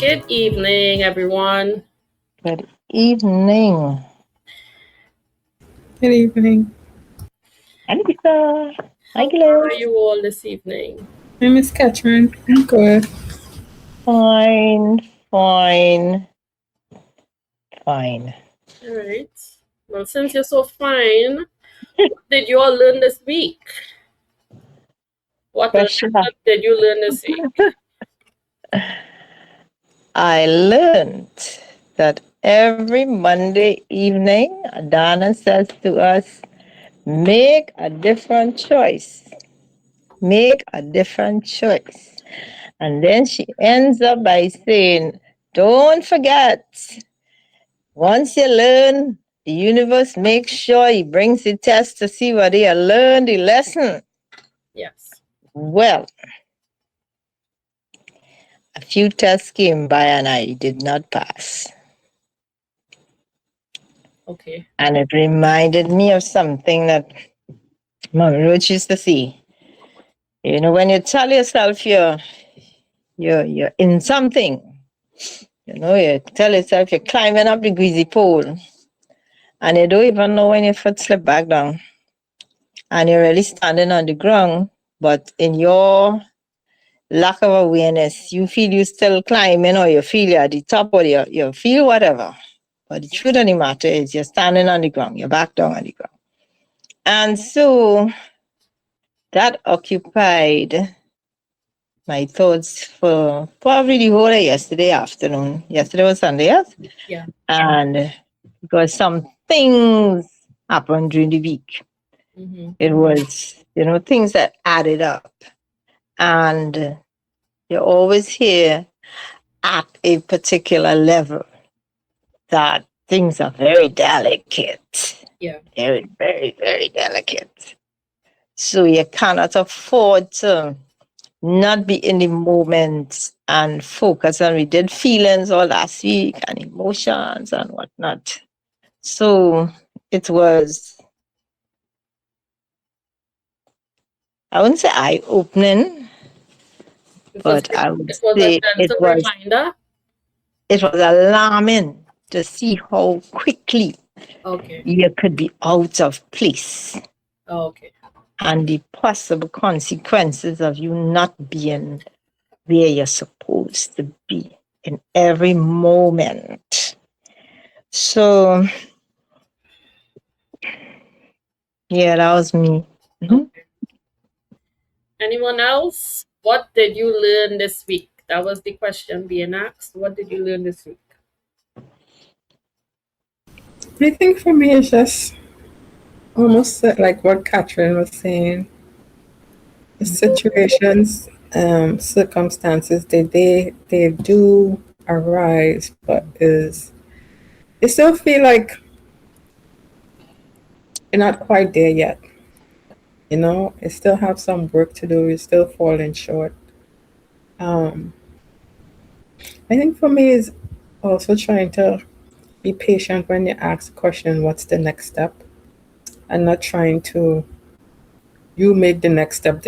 Good evening, everyone. Good evening. Good evening. Hi, Lisa. Hi, How are Glenn. you all this evening? I'm Miss Catherine. I'm good. Fine, fine, fine. All right. Well, since you're so fine, what did you all learn this week? What Pressure. lesson did you learn this week? I learned that every Monday evening, Donna says to us, make a different choice. Make a different choice. And then she ends up by saying, don't forget, once you learn, the universe makes sure he brings the test to see whether you learned the lesson. Yes. Well, a few tests came by and I did not pass. Okay. And it reminded me of something that Mom Roach used to say. You know, when you tell yourself you're in something, you tell yourself you're climbing up the greasy pole and you don't even know when your foot slip back down and you're really standing on the ground, but in your lack of awareness, you feel you still climbing or you feel you're at the top or you feel whatever. But the truth of the matter is you're standing on the ground, you're back down on the ground. And so that occupied my thoughts for probably the whole of yesterday afternoon. Yesterday was Sunday, yes? Yeah. And because some things happened during the week. Mm-hmm. It was, things that added up. And you always hear at a particular level that things are very delicate. Yeah. Very, very, very delicate. So you cannot afford to not be in the moment and focus. And we did feelings all last week and emotions and whatnot. So it was, I wouldn't say eye opening, It was but I would it was a say gentle reminder. it was alarming to see how quickly Okay. you could be out of place Okay. and the possible consequences of you not being where you're supposed to be in every moment. So, yeah, that was me. Mhm. Okay. Anyone else? What did you learn this week? That was the question being asked. What did you learn this week? I think for me, it's just almost like what Catherine was saying. The situations, circumstances, they do arise, but you still feel like you're not quite there yet. You still have some work to do. You're still falling short. Um, I think for me is also trying to be patient when you ask the question, what's the next step? And not trying to you make the next step.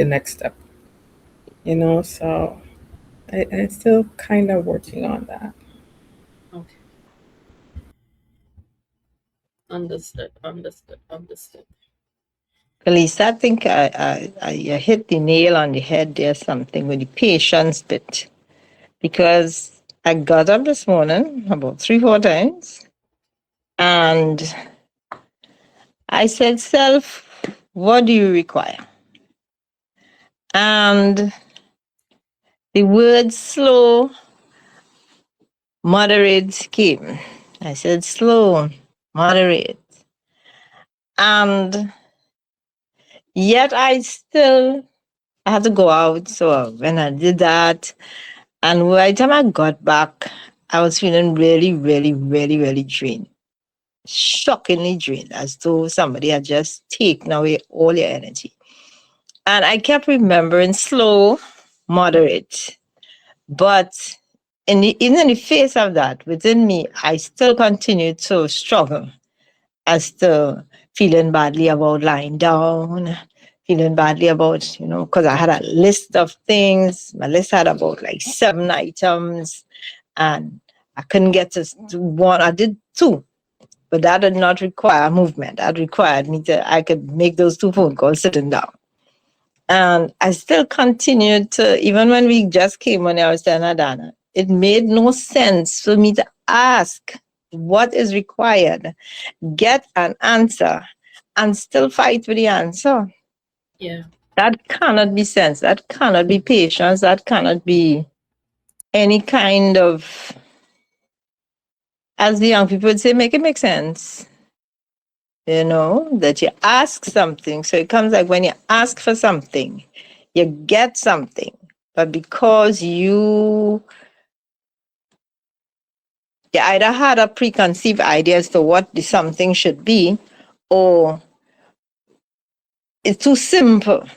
So I still kind of working on that. Okay. Understood. Understood. Understood. Lisa, I think you hit the nail on the head there, something with the patience bit. Because I got up this morning about 3, 4 times and I said, Self, what do you require? And the word slow, moderate came. I said, slow, moderate. And yet I had to go out. So when I did that, and by the time I got back, I was feeling really, really, really, really drained. Shockingly drained, as though somebody had just taken away all your energy. And I kept remembering slow, moderate. But even in the face of that, within me, I still continued to struggle as to feeling badly about lying down, feeling badly about, because I had a list of things. My list had about like 7 items. and I couldn't get to one. I did two, but that did not require movement. That required me to, I could make those two phone calls sitting down. And I still continued to, even when we just came when I was telling Adana, it made no sense for me to ask what is required, get an answer, and still fight with the answer. Yeah. That cannot be sense. That cannot be patience. That cannot be any kind of, as the young people would say, make it make sense. That you ask something. So it comes like when you ask for something, you get something. But because you either had a preconceived idea as to what the something should be, or it's too simple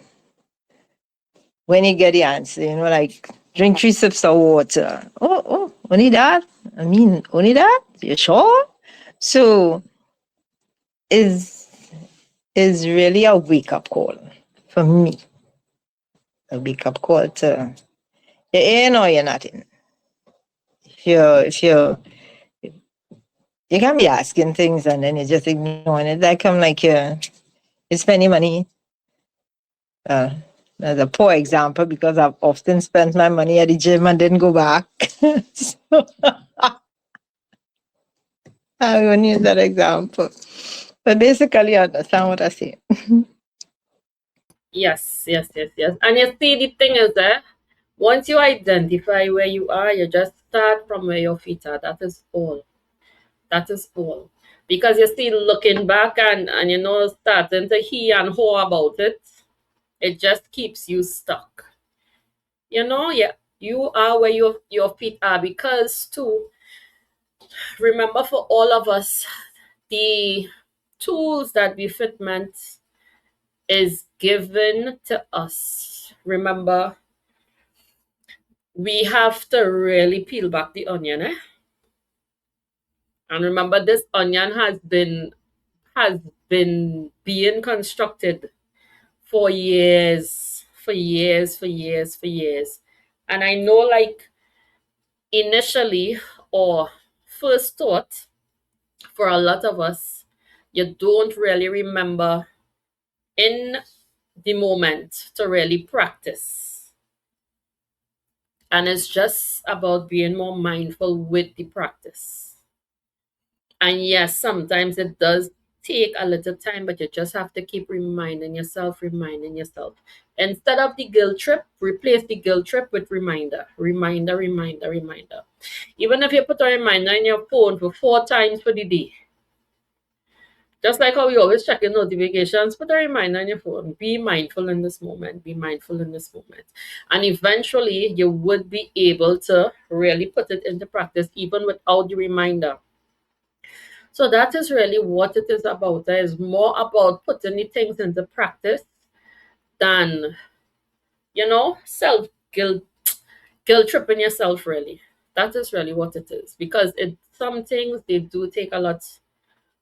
when you get the answer, like drink 3 sips of water. Oh, only that? I mean, only that? You sure? So is is really a wake up call for me. A wake up call to you're in or you're not in. If you you can be asking things and then you're just ignoring it. That come like you're spending money. Uh, that's a poor example because I've often spent my money at the gym and didn't go back. So I won't use that example. But basically, you understand what I say. Yes, yes, yes, yes. And you see, the thing is that once you identify where you are, you just start from where your feet are. That is all. That is all. Because you're still looking back and starting to hear and haw about it, it just keeps you stuck. Yeah, you are where your feet are because too, remember for all of us, the tools that we fitment is given to us. Remember, we have to really peel back the onion, eh? And remember, this onion has been being constructed for years, for years, for years, for years. And I know, like, initially or first thought for a lot of us, you don't really remember in the moment to really practice. And it's just about being more mindful with the practice. And yes, sometimes it does take a little time, but you just have to keep reminding yourself, reminding yourself. Instead of the guilt trip, replace the guilt trip with reminder, reminder, reminder, reminder. Even if you put a reminder in your phone for 4 times for the day, just like how we always check your notifications, put a reminder on your phone. Be mindful in this moment. Be mindful in this moment. And eventually, you would be able to really put it into practice even without the reminder. So that is really what it is about. It is more about putting the things into practice than, self guilt tripping yourself really. That is really what it is. Because some things they do take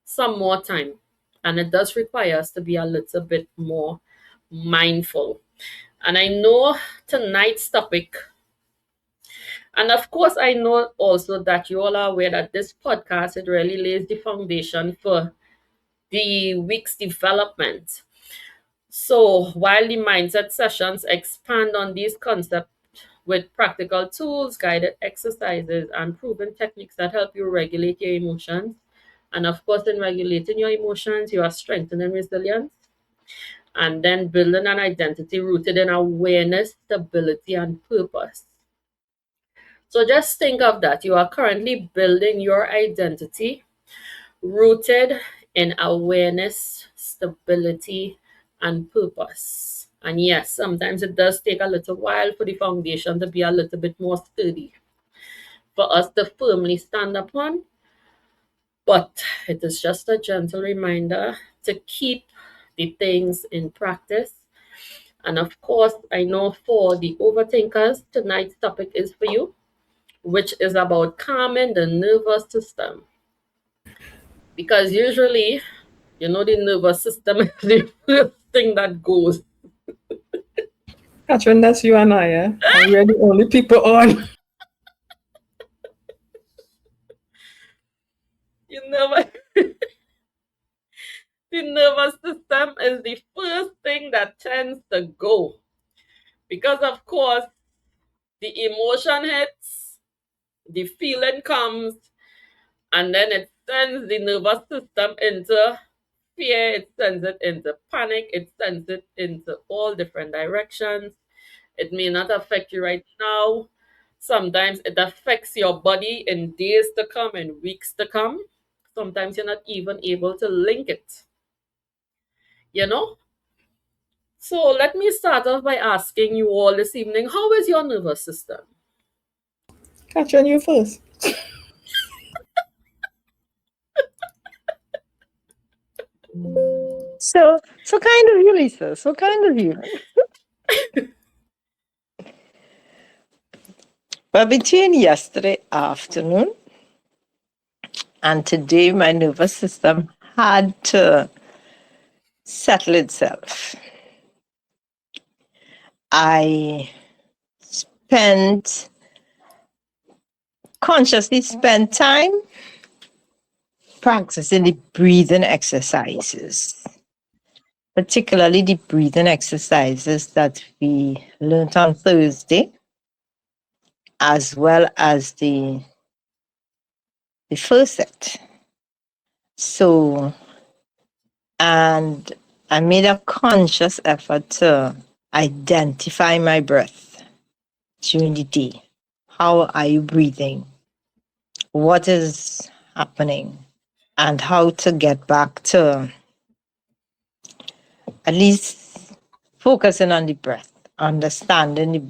some more time. And it does require us to be a little bit more mindful. And I know tonight's topic, and of course, I know also that you all are aware that this podcast, it really lays the foundation for the week's development. So, while the mindset sessions expand on these concepts with practical tools, guided exercises, and proven techniques that help you regulate your emotions, and of course, in regulating your emotions, you are strengthening resilience and then building an identity rooted in awareness, stability, and purpose. So, just think of that. You are currently building your identity rooted in awareness, stability, and purpose. And yes, sometimes it does take a little while for the foundation to be a little bit more sturdy for us to firmly stand upon. But it is just a gentle reminder to keep the things in practice. And of course, I know for the overthinkers, tonight's topic is for you, which is about calming the nervous system. Because usually, the nervous system is the first thing that goes. Catherine, that's you and I, yeah? And we're the only people on. nervous, the nervous system is the first thing that tends to go because, of course, the emotion hits, the feeling comes, and then it sends the nervous system into fear, it sends it into panic, it sends it into all different directions. It may not affect you right now. Sometimes it affects your body in days to come, in weeks to come. Sometimes you're not even able to link it, you know? So let me start off by asking you all this evening, how is your nervous system? Catherine, you first. So kind of you, Lisa. So kind of you. But between yesterday afternoon and today, my nervous system had to settle itself. I spent consciously spent time practicing the breathing exercises, particularly the breathing exercises that we learned on Thursday, as well as the first set. So, and I made a conscious effort to identify my breath during the day. How are you breathing? What is happening? And how to get back to at least focusing on the breath, understanding the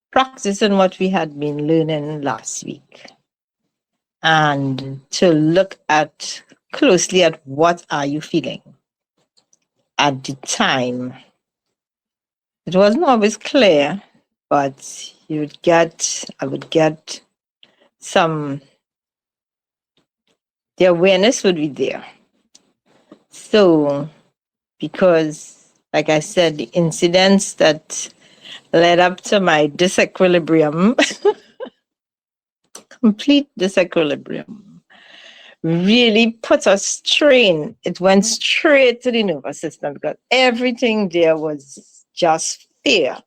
practicing what we had been learning last week, and to look at closely at what are you feeling at the time. It wasn't always clear, but I would get some, the awareness would be there. So, because, like I said, the incidents that led up to my disequilibrium, complete disequilibrium, really put a strain. It went straight to the nervous system because everything there was just fear.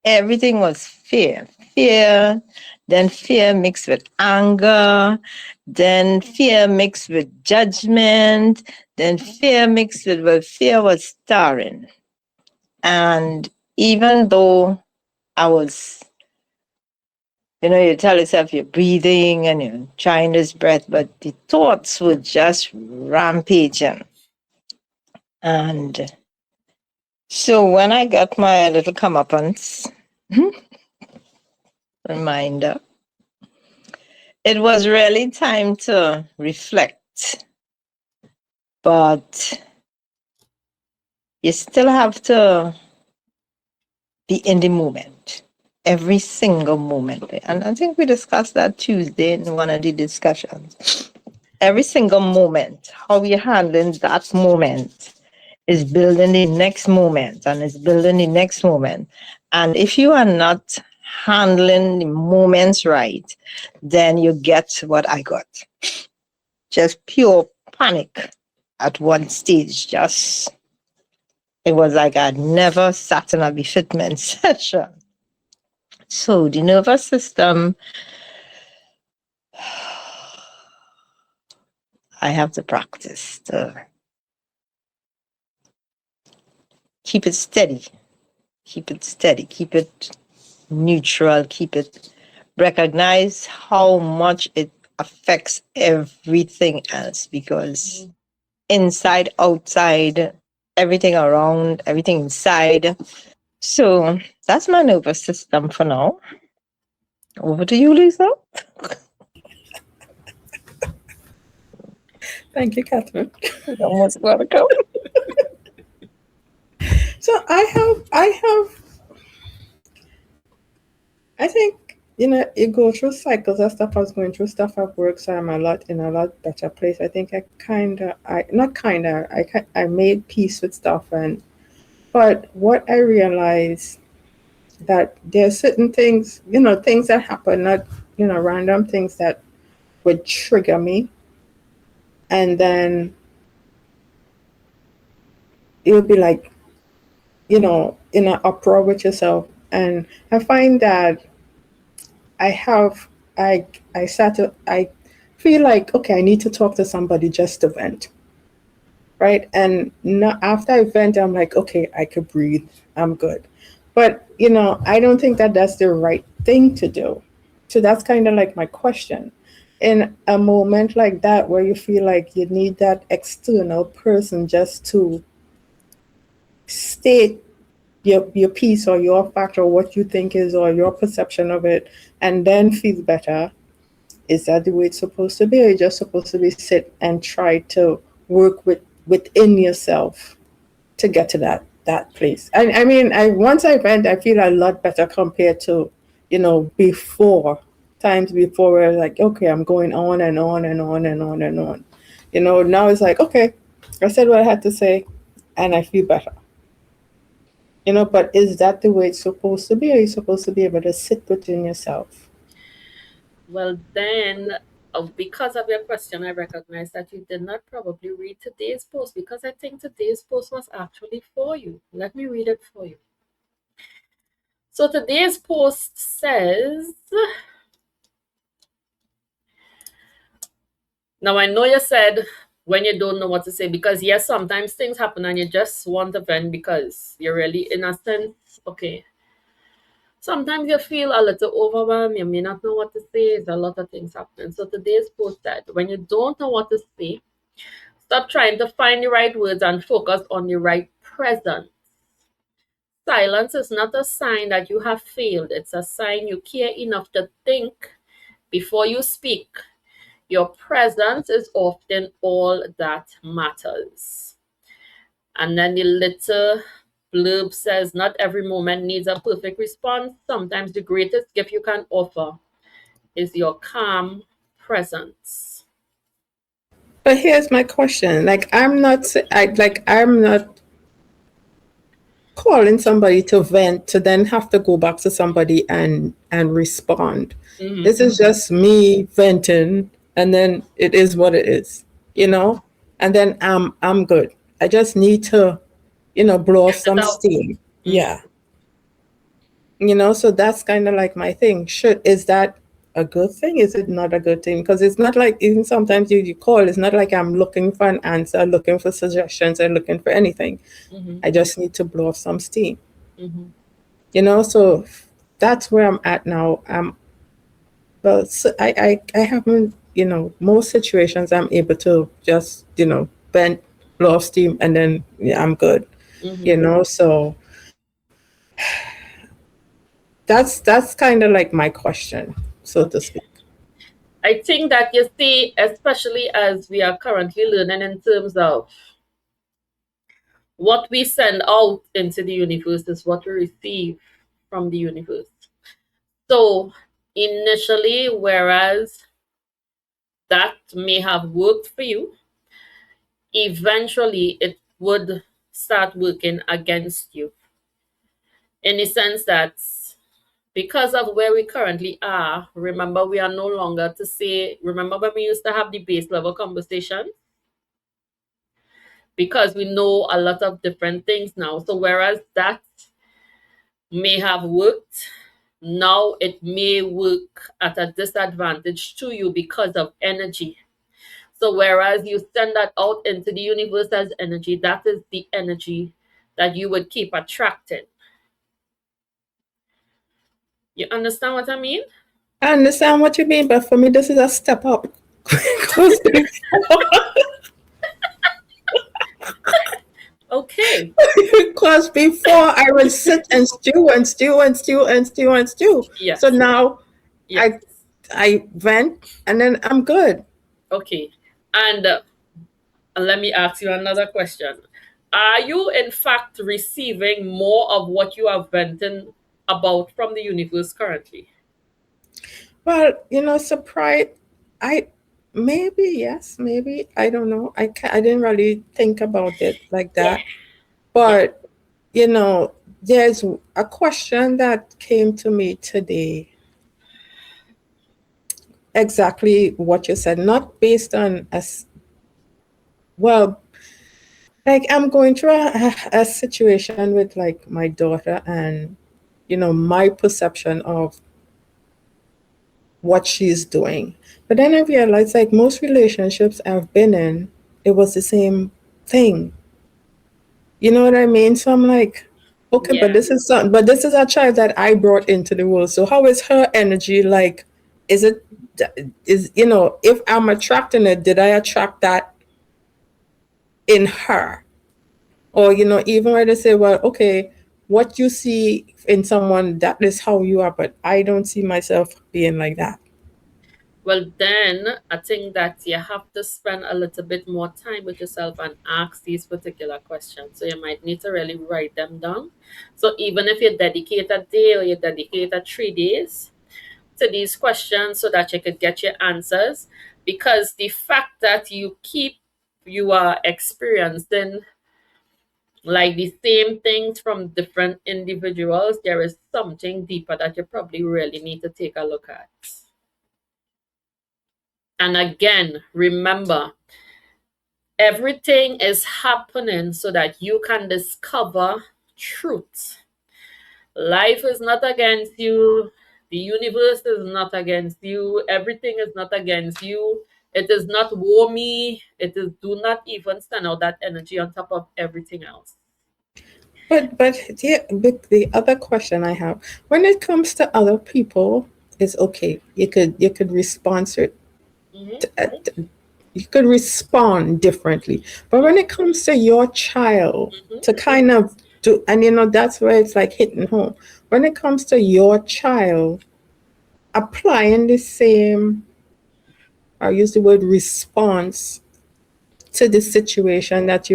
Everything was fear. Fear, then fear mixed with anger, then fear mixed with judgment, then fear mixed with, well, fear was stirring. And even though I was, you tell yourself you're breathing and you're trying this breath, but the thoughts were just rampaging. And so when I got my little comeuppance reminder, it was really time to reflect. But you still have to be in the moment, every single moment. And I think we discussed that Tuesday in one of the discussions. Every single moment, how you're handling that moment is building the next moment and is building the next moment. And if you are not handling the moments right, then you get what I got. Just pure panic at one stage. Just, it was like I'd never sat in a befitment session. So the nervous system, I have to practice to keep it steady, keep it steady, keep it neutral, keep it, recognize how much it affects everything else because inside, outside, everything around, everything inside. So that's my nervous system for now. Over to you, Lisa. Thank you, Catherine. Almost got to go. So I think, you go through cycles of stuff. I was going through stuff at work, so I'm in a lot better place. I think I made peace with stuff, but what I realized that there are certain things that happen, not, random things that would trigger me. and then you'll be like, in an uproar with yourself. And I find that I have, I feel like, okay, I need to talk to somebody just to vent, right? And after I vent, I'm like, okay, I could breathe, I'm good. But, I don't think that that's the right thing to do. So that's kind of like my question. In a moment like that, where you feel like you need that external person just to state your piece or your fact or what you think is or your perception of it, and then feel better, is that the way it's supposed to be, or you're just supposed to be sit and try to work within yourself to get to that place? I mean, I once I went, I feel a lot better compared to, before, times before, where like, okay, I'm going on and on and on and on and on. Now it's like, okay, I said what I had to say, and I feel better. But is that the way it's supposed to be? Are you supposed to be able to sit within yourself? Well, then, because of your question, I recognize that you did not probably read today's post, because I think today's post was actually for you. Let me read it for you. So today's post says, now I know you said when you don't know what to say, because yes, sometimes things happen and you just want to vent because you're really, in a sense, okay. Sometimes you feel a little overwhelmed, you may not know what to say, there's a lot of things happening. So today's post said, when you don't know what to say, stop trying to find the right words and focus on the right present. Silence is not a sign that you have failed, it's a sign you care enough to think before you speak. Your presence is often all that matters. And then the little blurb says, not every moment needs a perfect response. Sometimes the greatest gift you can offer is your calm presence. But here's my question. Like, I'm not calling somebody to vent to then have to go back to somebody and respond. Mm-hmm. This is just me venting, and then it is what it is, you Mm-hmm. know? And then I'm good. I just need to, blow off Get it some out. steam. Yeah. Mm-hmm. So that's kind of like my thing. Is that a good thing? Is it not a good thing? Because it's not like, even sometimes you call, it's not like I'm looking for an answer, looking for suggestions, or looking for anything. Mm-hmm. I just need to blow off some steam. Mm-hmm. So that's where I'm at now. Well, so I haven't, most situations I'm able to just, vent, blow off steam, and then, yeah, I'm good. Mm-hmm. So that's kind of like my question, so to Okay. speak. I think that you see, especially as we are currently learning in terms of what we send out into the universe is what we receive from the universe. So initially, whereas that may have worked for you, eventually it would start working against you, in the sense that because of where we currently are, remember, we are no longer to say, remember when we used to have the base level conversation? Because we know a lot of different things now. So whereas that may have worked, now it may work at a disadvantage to you because of energy. So whereas you send that out into the universe as energy, that is the energy that you would keep attracting. You understand what I mean? I understand what you mean, but for me, this is a step up. Because Okay. because before I would sit and stew and stew and stew and stew and stew. So Yes. now Yes. I vent, and then I'm good. Okay. And let me ask you another question. Are you in fact receiving more of what you are venting about from the universe currently? Well, surprise. I maybe yes, maybe I don't know. I didn't really think about it like Yeah. that. Yeah. But there's a question that came to me today. Exactly what you said, not based on Well, like I'm going through a situation with like my daughter, and my perception of what she's doing. But then I realized like most relationships I've been in, it was the same thing. You know what I mean? So I'm like, okay, but Yeah. this is a child that I brought into the world. So how is her energy like? Is it is if I'm attracting it, did I attract that in her? Or even where they say, well, okay, what you see in someone, that is how you are, but I don't see myself being like that. Well, then I think that you have to spend a little bit more time with yourself and ask these particular questions. So you might need to really write them down. So even if you dedicate a day or you dedicate a 3 days to these questions so that you could get your answers, because the fact that you are experiencing like the same things from different individuals, there is something deeper that you probably really need to take a look at. And again, remember, everything is happening so that you can discover truth. Life is not against you. The universe is not against you. Everything is not against you. It is not war me. It is do not even stand out that energy on top of everything else. But the other question I have, when it comes to other people, it's okay. You could respond to it. Hmm. uh, You could respond differently. But when it comes to your child, Hmm. to kind of do, and that's where it's like hitting home. When it comes to your child, applying the same, I use the word response to the situation that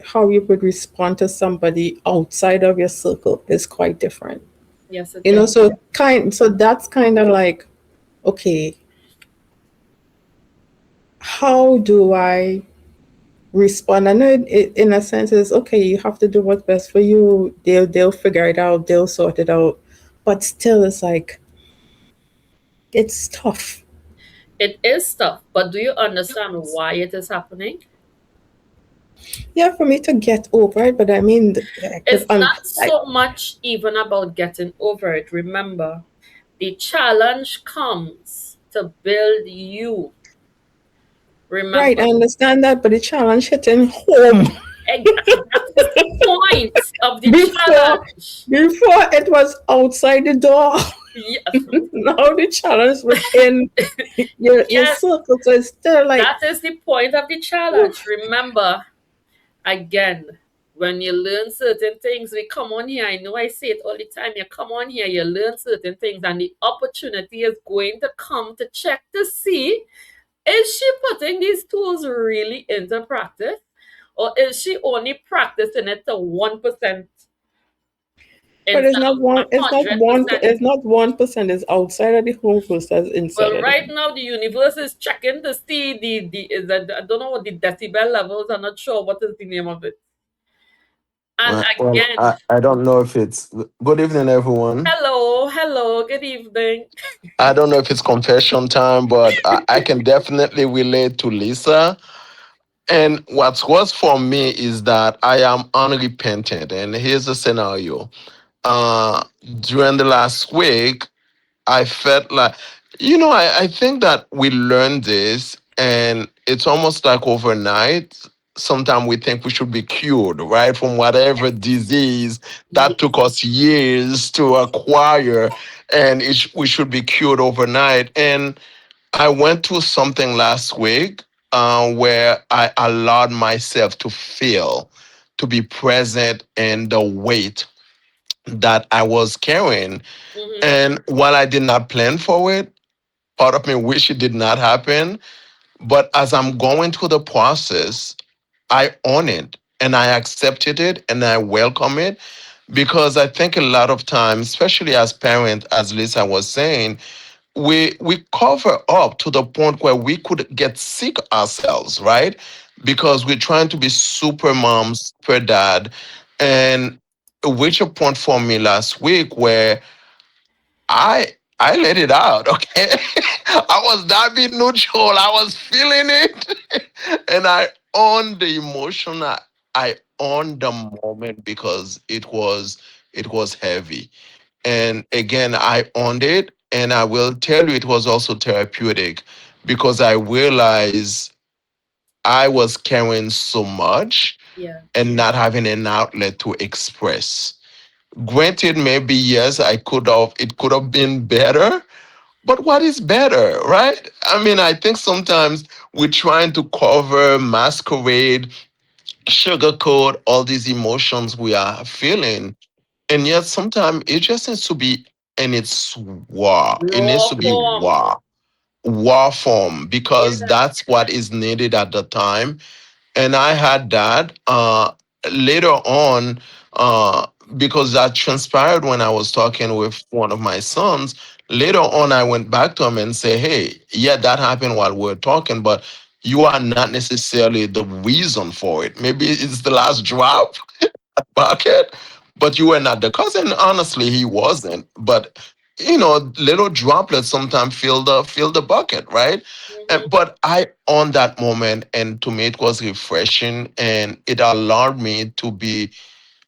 how you would respond to somebody outside of your circle is quite different. Yes, it is. So that's kind of like, okay, how do I respond? I know in a sense is okay, you have to do what's best for you. They'll figure it out, they'll sort it out. But still it's like it's tough. It is tough, but do you understand why it is happening? Yeah, for me to get over it, but I mean I could It's not so much even about getting over it. Remember, the challenge comes to build you. right, Remember, I understand that, but the challenge hitting home and that is the point of the before challenge. before it was outside the door. Yes, Now the challenge within your yes, circle. So it's still like, that is the point of the challenge. Remember, again, when you learn certain things, we come on here. I know I say it all the time. You come on here, you learn certain things, and the opportunity is going to come to check to see, is she putting these tools really into practice? Or is she only practicing it to 1% but it's instead not of one. a It's not hundred one. percent? It's not 1%. It's outside of the home versus inside Well, of the right home. now the universe is checking to see I don't know what the decibel levels. I'm not sure what is the name of it. And Well, again, I don't know if it's good evening, everyone. hello, hello, good evening. I don't know if it's confession time, but I can definitely relate to Lisa. And what's worse for me is that I am unrepentant. And here's the scenario. Uh, During the last week, I felt like, I think that we learned this and it's almost like overnight. Sometimes we think we should be cured, right? From whatever disease that took Yes. us years to acquire, and we should be cured overnight. And I went through something last week where I allowed myself to feel, to be present in the weight that I was carrying. Hmm. And while I did not plan for it, part of me wish it did not happen. But as I'm going through the process, I own it and I accepted it and I welcome it because I think a lot of times, especially as parents, as Lisa was saying, we cover up to the point where we could get sick ourselves, right? Because we're trying to be super mom, super dad, and reach a point for me last week where I let it out, okay? I was not being neutral. I was feeling it. And owned the emotion. I owned the moment because it was heavy. And again, I owned it. And I will tell you, it was also therapeutic because I realized I was carrying so much Yeah. and not having an outlet to express. Granted, maybe yes, it could have been better, but what is better, right? I mean, I think sometimes we're trying to cover, masquerade, sugarcoat all these emotions we are feeling. And yet sometimes it just needs to be in its raw. It needs Raw to be form. raw form, because Yeah. that's what is needed at the time. And I had that later on, uh, because that transpired when I was talking with one of my sons. Later on, I went back to him and say, "Hey, yeah, that happened while we are talking, but you are not necessarily the reason for it. Maybe it's the last drop bucket, but you were not the cause." And honestly, he wasn't. But little droplets sometimes fill the bucket, right? Hmm. But I on that moment, and to me it was refreshing, and it allowed me to be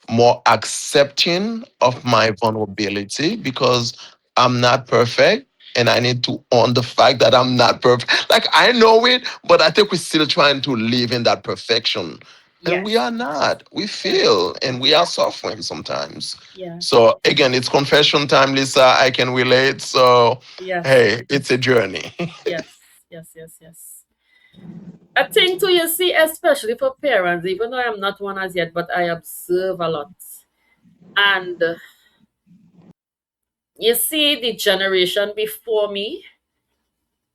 more accepting of my vulnerability, because I'm not perfect. And I need to own the fact that I'm not perfect. Like, I know it, but I think we're still trying to live in that perfection. And we Yes. are not. We Yeah. feel and we are suffering sometimes. Yeah. So again, it's confession time, Lisa. I can relate. So Yes. hey, it's a journey. Yes. Yes. Yes. Yes. I think too, you see, especially for parents, even though I'm not one as yet, but I observe a lot. And you see the generation before me,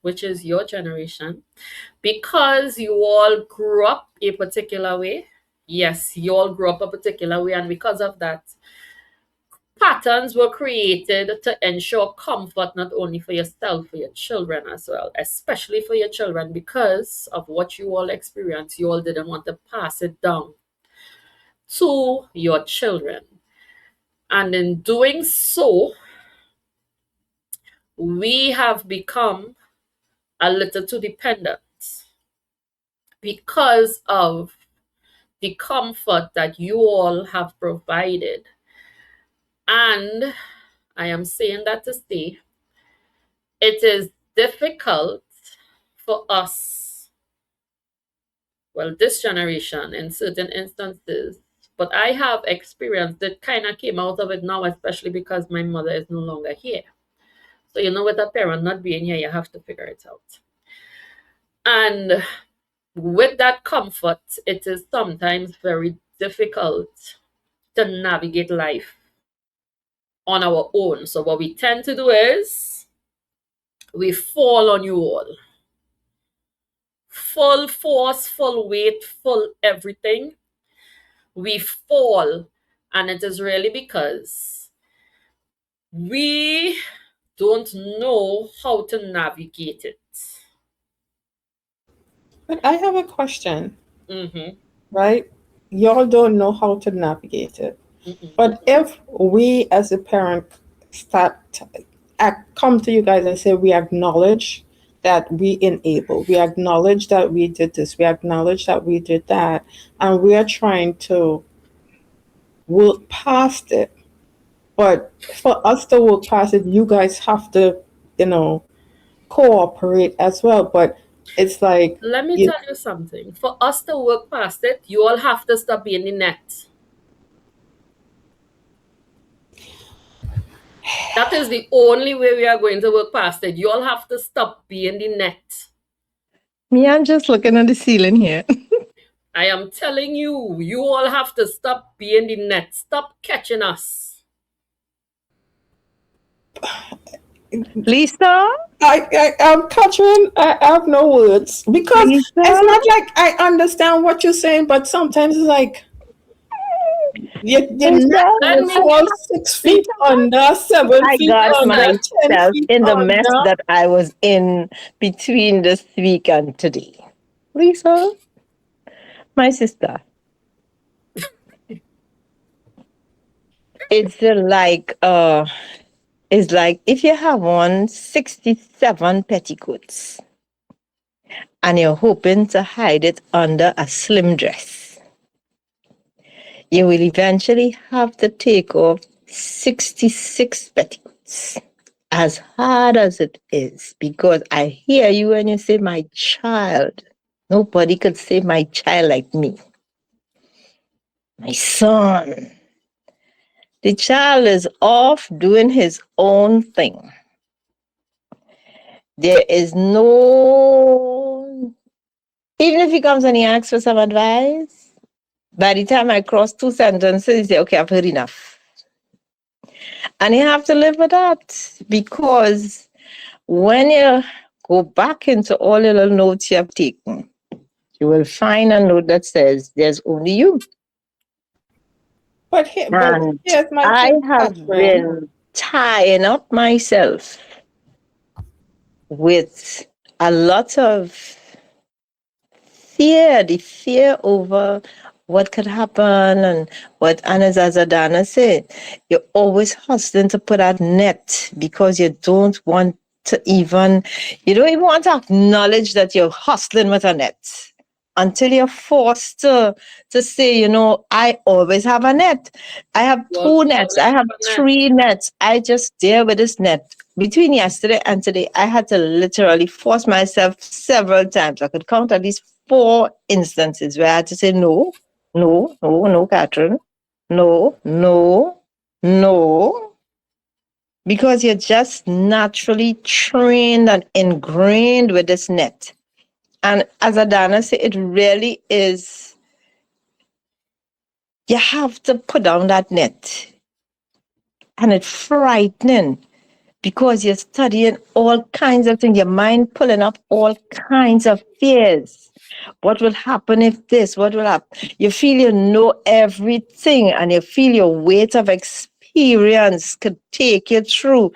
which is your generation, because you all grew up a particular way. Yes, you all grew up a particular way, and because of that, patterns were created to ensure comfort not only for yourself, for your children as well, especially for your children, because of what you all experienced. You all didn't want to pass it down to your children. And in doing so, we have become a little too dependent because of the comfort that you all have provided. And I am saying that to say it is difficult for us, well, this generation in certain instances, but I have experienced that kind of came out of it now, especially because my mother is no longer here. So, with a parent not being here, you have to figure it out. And with that comfort, it is sometimes very difficult to navigate life on our own. So, what we tend to do is we fall on you all. Full force, full weight, full everything. We fall. And it is really because we don't know how to navigate it. But I have a question, Mm-hmm. right? Y'all don't know how to navigate it. But Mm-mm. if we as a parent start come to you guys and say we acknowledge that we enable, we acknowledge that we did this, we acknowledge that we did that, and we are trying to work past it. But for us to work past it, you guys have to, you know, cooperate as well. But it's like Let me you tell you something. For us to work past it, you all have to stop being the net. That is the only way we are going to work past it. You all have to stop being the net. Me, I'm just looking at the ceiling here. I am telling you, you all have to stop being the net. Stop catching us. Lisa? I'm Catherine. I have no words because Lisa? it's not like I understand what you're saying, but sometimes it's like you're Lisa? not Let gonna me fall give 6 feet Lisa? under, 7 I feet got under, listen. 10 myself feet in the mess under. that I was in between this week and today. Lisa, my sister, it's it's like if you have on 67 petticoats and you're hoping to hide it under a slim dress. You will eventually have to take off 66 petticoats, as hard as it is, because I hear you when you say, my child. Nobody could say my child like me. My son. The child is off doing his own thing. There is no, even if he comes and he asks for some advice, by the time I cross two sentences, he say, okay, I've heard enough. And you have to live with that, because when you go back into all the little notes you have taken, you will find a note that says, there's only you. But And here's my I thing, have Catherine. been tying up myself with a lot of fear, the fear over what could happen and what Anna Zazadana said. You're always hustling to put out net because you don't want to even, you don't even want to acknowledge that you're hustling with a net until you're forced to say, I always have a net. I have You two nets. always I have have a net. three nets. I just deal with this net. Between yesterday and today, I had to literally force myself several times. I could count at least 4 instances where I had to say, no, no, no, no, Catherine. No, no, no. Because you're just naturally trained and ingrained with this net. And as Adana said, it really is, you have to put down that net. And it's frightening because you're studying all kinds of things, your mind pulling up all kinds of fears. What will happen if this? What will happen? You feel you know everything and you feel your weight of experience could take you through,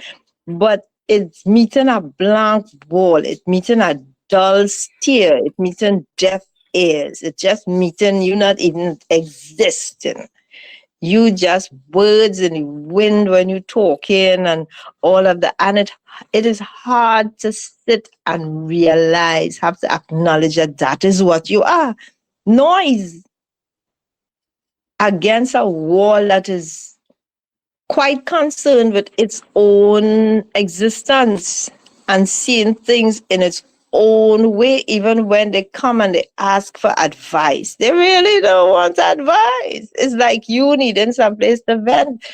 but it's meeting a blank wall. It's meeting a dull stare. It's meeting deaf ears. It's just meeting you not even existing. You just words in the wind when you're talking and all of that. And it is hard to sit and realize, have to acknowledge that that is what you are. Noise against a wall that is quite concerned with its own existence and seeing things in its own way, even when they come and they ask for advice. They really don't want advice. It's like you needing someplace to vent.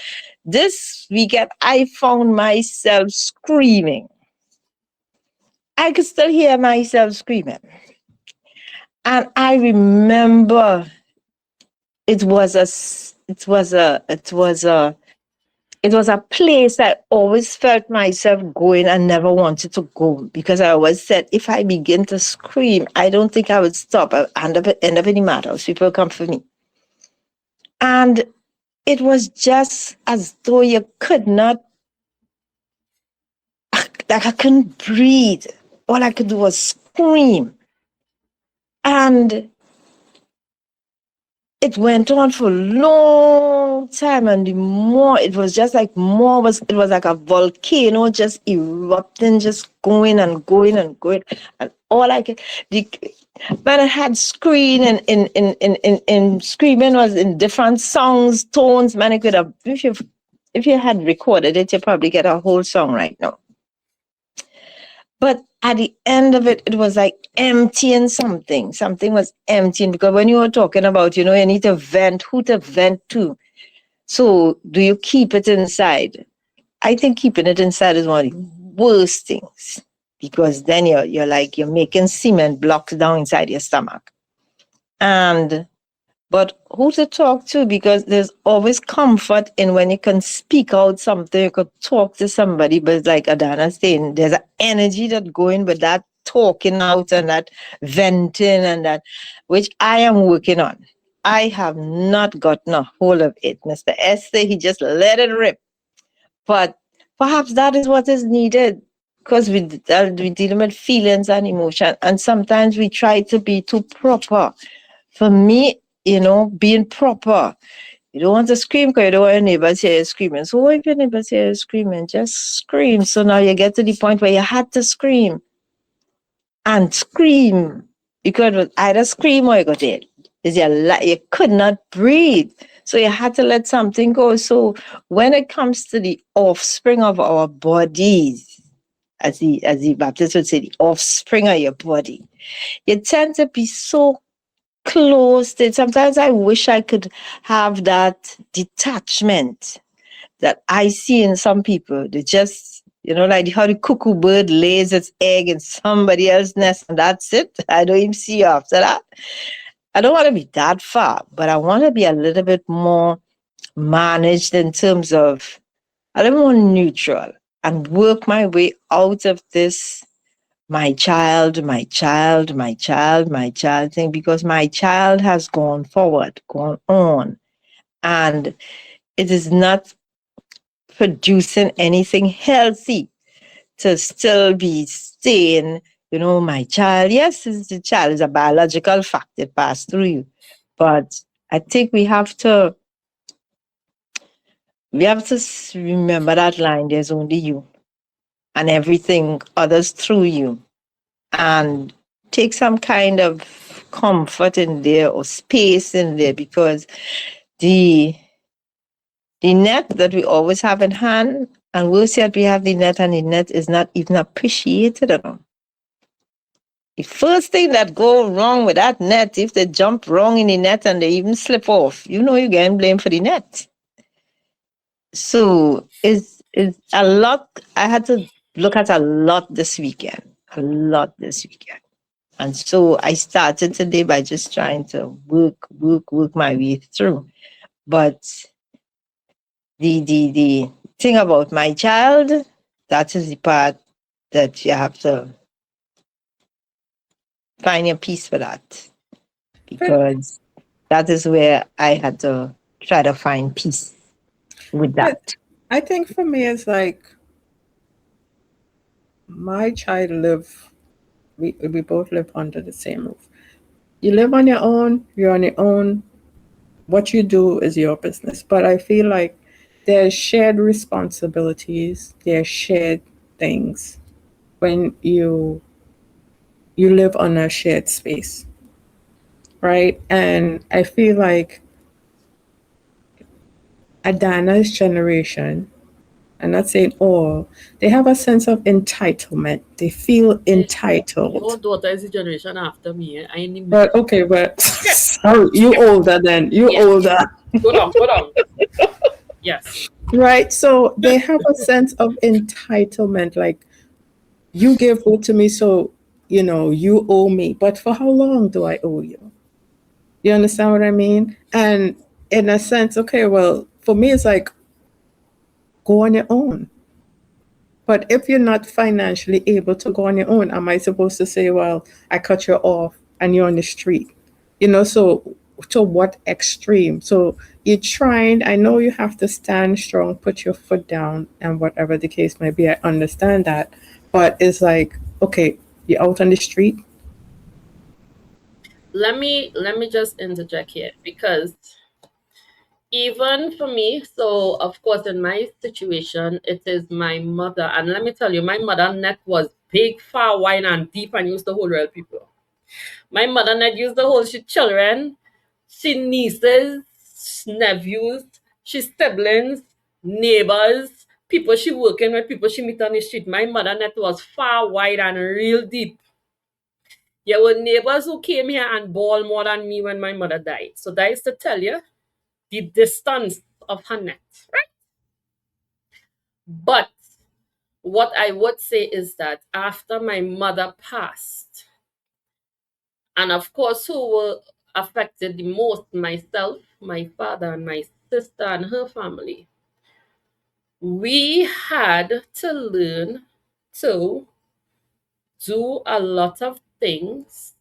This weekend, I found myself screaming. I could still hear myself screaming. And I remember it was a, it was a, it was a, it was a place I always felt myself going and never wanted to go because I always said, if I begin to scream, I don't think I would stop. I end up in the madhouse. People come for me. And it was just as though you could not, like I couldn't breathe. All I could do was scream. And it went on for a long time, and the more it was just like it was like a volcano just erupting, just going and going and going. And all I could, when it had scream and in screaming was in different songs, tones, man, it could have, if you had recorded it, you probably get a whole song right now. But at the end of it, it was like emptying something. Something was emptying because when you were talking about, you need to vent, who to vent to. So do you keep it inside? I think keeping it inside is one of the worst things because then you're making cement blocks down inside your stomach. But who to talk to? Because there's always comfort in when you can speak out something, you could talk to somebody. But like Adana saying, there's an energy that going with that talking out and that venting and that, which I am working on. I have not gotten a hold of it. Mr. Esther, he just let it rip. But perhaps that is what is needed because we dealing with feelings and emotion. And sometimes we try to be too proper. For me, being proper. You don't want to scream because you don't want your neighbors hear you screaming. So what if your neighbors hear you screaming? Just scream. So now you get to the point where you had to scream. and scream. You could either scream or you got dead. You could not breathe. So you had to let something go. So when it comes to the offspring of our bodies, as the Baptist would say, the offspring of your body, you tend to be so close to it. Sometimes I wish I could have that detachment that I see in some people. They just, like how the cuckoo bird lays its egg in somebody else's nest and that's it. I don't even see you after that. I don't want to be that far, but I want to be a little bit more managed in terms of a little more neutral and work my way out of this my child, my child, my child, my child thing, because my child has gone forward, gone on, and it is not producing anything healthy to still be saying, my child, yes, the child is a biological fact, it passed through you. But I think we have to remember that line, there's only you and everything others through you. And take some kind of comfort in there or space in there, because the the net that we always have in hand, and worse yet, we have the net and the net is not even appreciated enough. The first thing that go wrong with that net, if they jump wrong in the net and they even slip off, you're getting blamed for the net. So it's a lot. I had to look at a lot this weekend. A lot this weekend. And so I started today by just trying to work my way through. But the thing about my child, that is the part that you have to find your peace for that. But Because that is where I had to try to find peace with but that. I think for me it's like my child live we both live under the same roof. You live on your own, you're on your own. What you do is your business. But I feel like there's shared responsibilities, there's shared things when you live on a shared space, right? And I feel like Adana's generation, I'm not saying all, they have a sense of entitlement. They feel Your entitled. daughter is the generation after me. I ain't in But between. okay, but Yeah, sorry, you yeah, older then. You yeah, yeah. older. Go down, go down. Yes. Right? So they have a sense of entitlement, like you gave birth to me, so you owe me. But for how long do I owe you? You understand what I mean? And in a sense, okay, well, for me it's like go on your own. But if you're not financially able to go on your own, am I supposed to say, well, I cut you off and you're on the street? So to what extreme? So you're trying, I know you have to stand strong, put your foot down, and whatever the case may be, I understand that. But it's like, okay, you're out on the street. Let me just interject here, because even for me, so of course in my situation it is my mother, and let me tell you, my mother net was big, far, wide, and deep, and used to hold real people. My mother net used to hold she children, she nieces, nephews, she siblings, neighbors, people she working with, people she meet on the street. My mother net was far, wide, and real deep. There were neighbors who came here and bawled more than me when my mother died. So that is to tell you the distance of her net, right? But what I would say is that after my mother passed, and of course, who were affected the most, myself, my father, and my sister, and her family, we had to learn to do a lot of things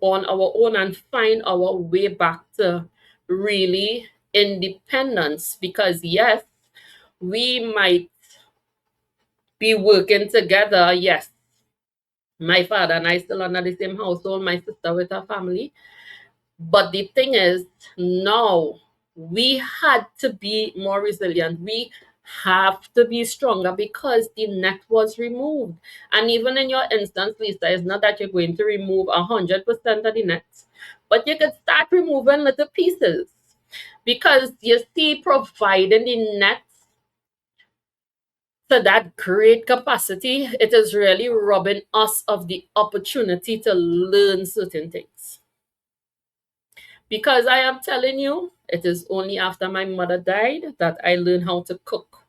on our own and find our way back to really independence. Because, yes, we might be working together. Yes, my father and I still under the same household, my sister with her family. But the thing is, now we had to be more resilient. We have to be stronger because the net was removed. And even in your instance, Lisa, it's not that you're going to remove 100% of the net, but you could start removing little pieces. Because you see, providing the net to that great capacity, it is really robbing us of the opportunity to learn certain things. Because I am telling you, it is only after my mother died that I learned how to cook.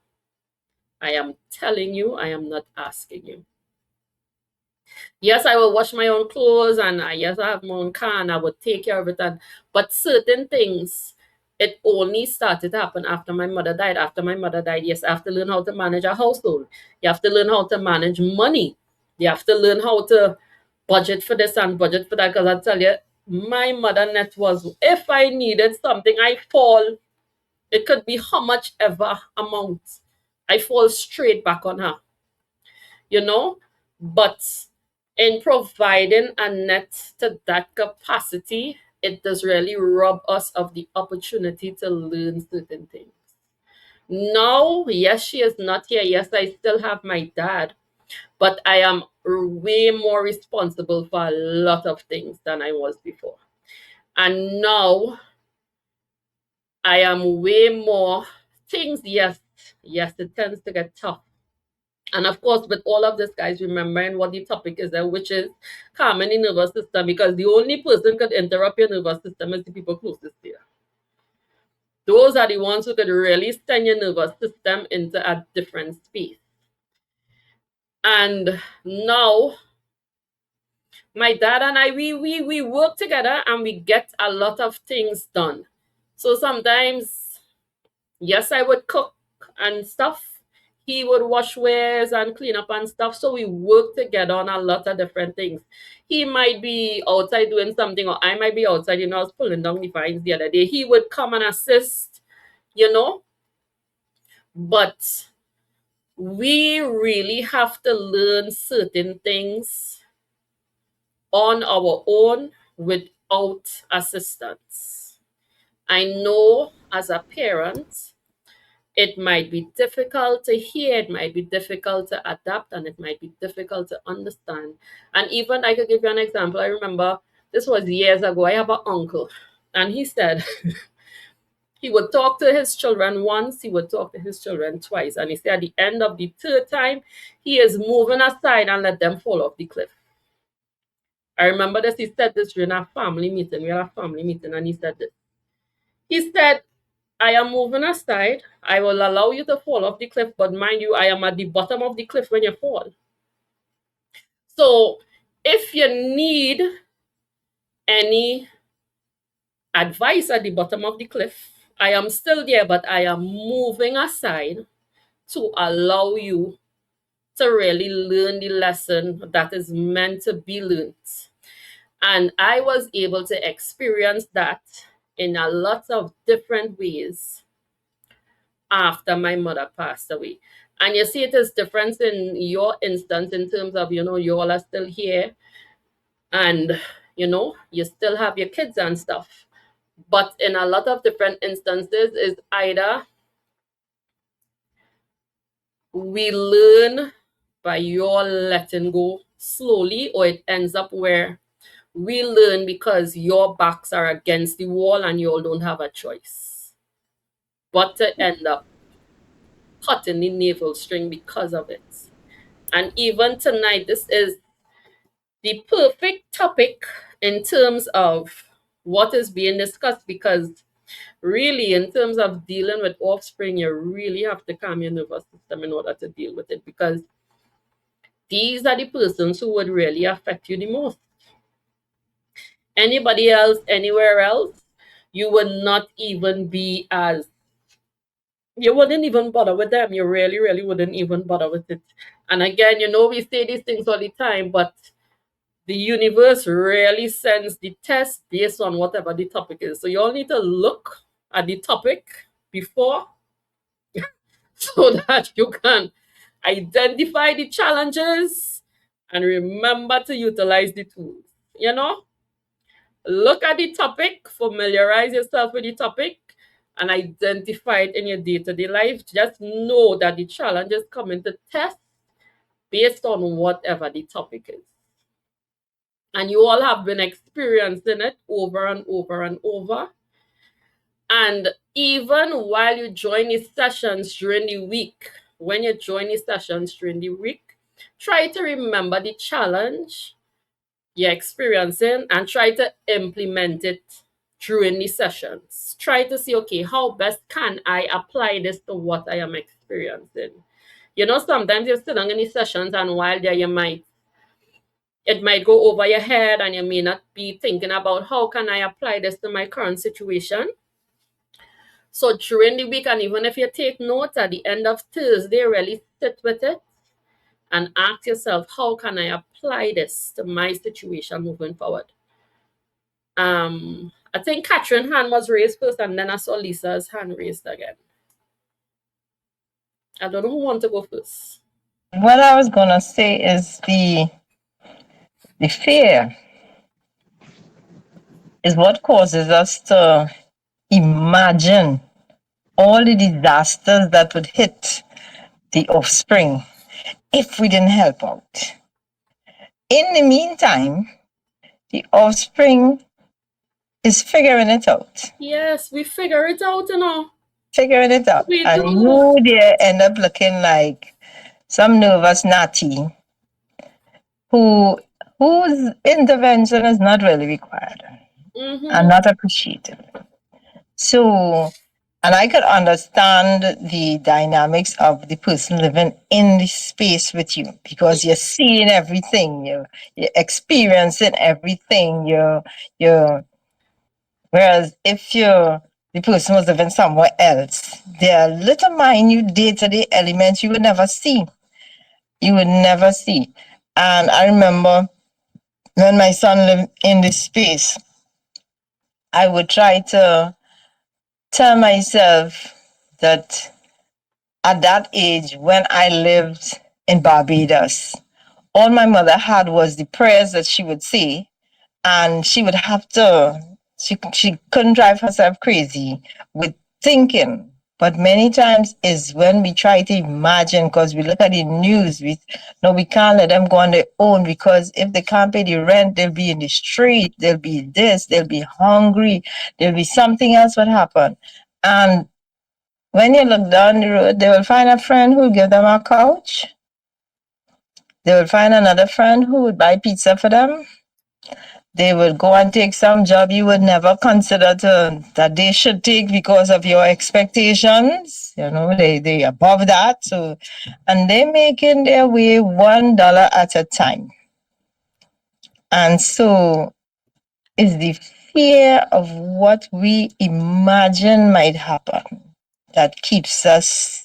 I am telling you, I am not asking you. Yes, I will wash my own clothes, and yes, I have my own car and I would take care of it. But certain things, it only started to happen after my mother died. After my mother died, yes, I have to learn how to manage a household. You have to learn how to manage money. You have to learn how to budget for this and budget for that. Because I tell you, my mother net was, if I needed something, I fall. It could be how much ever amount. I fall straight back on her, you know. But in providing a net to that capacity, it does really rob us of the opportunity to learn certain things. Now, yes, she is not here. Yes, I still have my dad, but I am way more responsible for a lot of things than I was before. And now I am way more things, yes, yes, it tends to get tough. And of course, with all of this, guys, remembering what the topic is, which is calming the nervous system, because the only person could interrupt your nervous system is the people closest to you. Those are the ones who could really send your nervous system into a different space. And now, my dad and I, we work together and we get a lot of things done. So sometimes, yes, I would cook and stuff. He would wash wares and clean up and stuff. So we work together on a lot of different things. He might be outside doing something, or I might be outside. I was pulling down the vines the other day. He would come and assist, you know. But we really have to learn certain things on our own without assistance. I know as a parent, it might be difficult to hear, it might be difficult to adapt, and it might be difficult to understand. And even I could give you an example. I remember this was years ago. I have an uncle, and he said he would talk to his children once, he would talk to his children twice. And he said at the end of the third time, he is moving aside and let them fall off the cliff. I remember this, he said this during a family meeting. We had a family meeting, and he said this. He said, I am moving aside. I will allow you to fall off the cliff, but mind you, I am at the bottom of the cliff when you fall. So if you need any advice at the bottom of the cliff, I am still there, but I am moving aside to allow you to really learn the lesson that is meant to be learned. And I was able to experience that in a lot of different ways after my mother passed away. And you see, it is different in your instance in terms of, you all are still here and, you still have your kids and stuff. But in a lot of different instances, is either we learn by your letting go slowly, or it ends up where we learn because your backs are against the wall and you all don't have a choice but to end up cutting the navel string because of it. And even tonight, this is the perfect topic in terms of what is being discussed, because really, in terms of dealing with offspring, you really have to calm your nervous system in order to deal with it, because these are the persons who would really affect you the most. Anybody else, anywhere else, you would not even be as, you wouldn't even bother with them. You really, really wouldn't even bother with it. And again, we say these things all the time, but the universe really sends the test based on whatever the topic is. So you all need to look at the topic before so that you can identify the challenges and remember to utilize the tools. Look at the topic, familiarize yourself with the topic, and identify it in your day-to-day life, just know that the challenge is coming to test based on whatever the topic is. And you all have been experiencing it over and over and over. And even while you join these sessions during the week, when you join these sessions during the week, try to remember the challenge you're experiencing and try to implement it during the sessions. Try to see, okay, how best can I apply this to what I am experiencing? You know, sometimes you're sitting in these sessions and while there it might go over your head and you may not be thinking about how can I apply this to my current situation. So during the week, and even if you take notes at the end of Thursday, really sit with it and ask yourself, how can I apply this to my situation moving forward? I think Catherine's hand was raised first, and then I saw Lisa's hand raised again. I don't know who wants to go first. What I was gonna say is the fear is what causes us to imagine all the disasters that would hit the offspring if we didn't help out. In the meantime, the offspring is figuring it out. Yes, we figure it out, you know. Figuring it out. We And do. you there end up looking like some nervous natty whose intervention is not really required and not appreciated. So, and I could understand the dynamics of the person living in the space with you because you're seeing everything, you're experiencing everything, you're whereas if the person was living somewhere else, there are little minute day-to-day elements you would never see. You would never see. And I remember when my son lived in this space, I would try to tell myself that at that age, when I lived in Barbados, all my mother had was the prayers that she would say, and she would have to, she couldn't drive herself crazy with thinking. But many times is when we try to imagine, because we look at the news, we can't let them go on their own because if they can't pay the rent, they'll be in the street, they'll be this, they'll be hungry, there'll be something else would happen. And when you look down the road, they will find a friend who will give them a couch. They will find another friend who would buy pizza for them. They will go and take some job you would never consider that they should take because of your expectations. They above that. So, and they're making their way $1 at a time. And so is the fear of what we imagine might happen that keeps us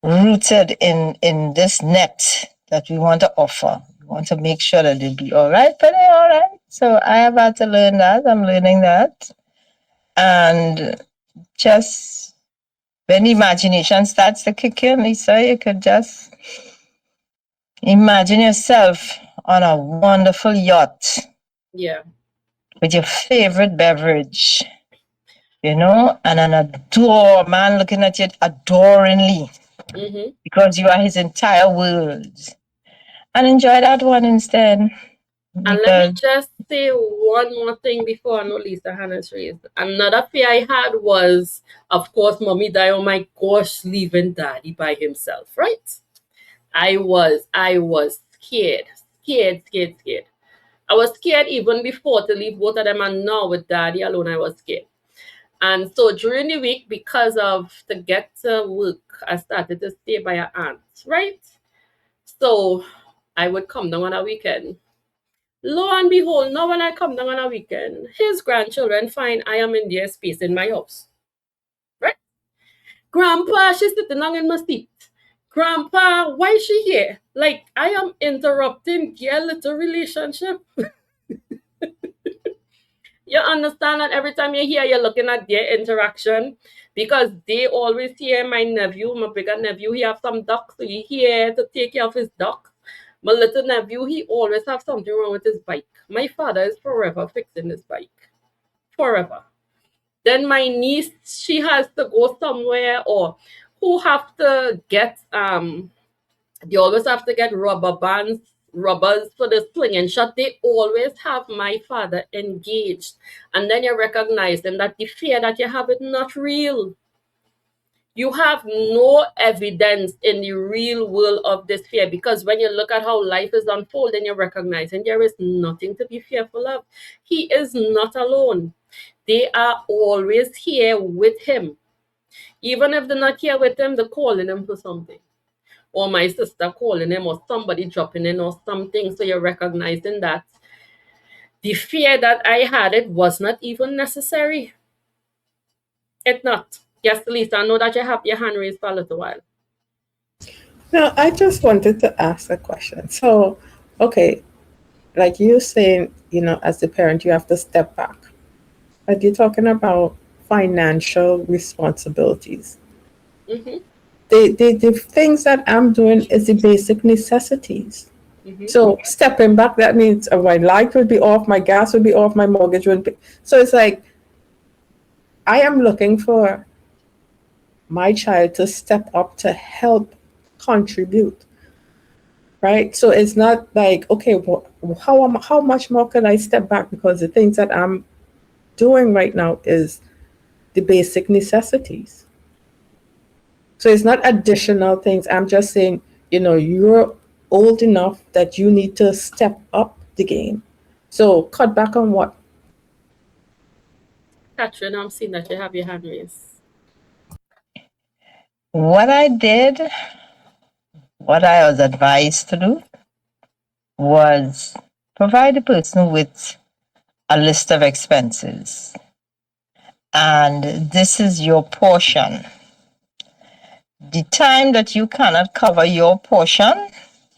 rooted in this net that we want to offer. We want to make sure that they'll be all right, but they're all right. So I have had to learn that. I'm learning that. And just when the imagination starts to kick in, Lisa, you could just imagine yourself on a wonderful yacht. Yeah. With your favorite beverage, and an man looking at you adoringly. Because you are his entire world. And enjoy that one instead. And let me just say one more thing before I know Lisa Hannah's raised. Another fear I had was, of course, mommy died. Oh my gosh, leaving daddy by himself, right? I was scared. I was scared even before to leave both of them, and now with daddy alone, I was scared. And so during the week, because of to get to work, I started to stay by an aunt, right? So I would come down on a weekend. Lo and behold, now when I come down on a weekend, his grandchildren find I am in their space in my house. Right? Grandpa, she's sitting down in my seat. Grandpa, why is she here? Like I am interrupting their little relationship. You understand that every time you hear, you're looking at their interaction because they always hear my nephew, my bigger nephew, he have some ducks, so he here to take care of his ducks. My little nephew, he always have something wrong with his bike. My father is forever fixing his bike. Forever. Then my niece, she has to go somewhere, or who have to get they always have to get rubber bands, rubbers for the sling and shot. They always have my father engaged. And then you recognize them that the fear that you have is not real. You have no evidence in the real world of this fear, because when you look at how life is unfolding, you're recognizing there is nothing to be fearful of. He is not alone. They are always here with him. Even if they're not here with him, they're calling him for something. Or my sister calling him, or somebody dropping in, or something. So you're recognizing that the fear that I had, it was not even necessary. It not. Yes, Lisa, I know that you have your hand raised for a little while. Now, I just wanted to ask a question. So, okay, like you saying, as the parent, you have to step back. But you're talking about financial responsibilities. Mm-hmm. The things that I'm doing is the basic necessities. Mm-hmm. So stepping back, that means my light will be off, my gas will be off, my mortgage will be. So it's like I am looking for my child to step up to help contribute, right? So it's not like, okay, well, how much more can I step back, because the things that I'm doing right now is the basic necessities. So it's not additional things. I'm just saying, you're old enough that you need to step up the game. So cut back on what? Catherine, I'm seeing that you have your hand raised. What I did, what I was advised to do, was provide the person with a list of expenses. And this is your portion. The time that you cannot cover your portion,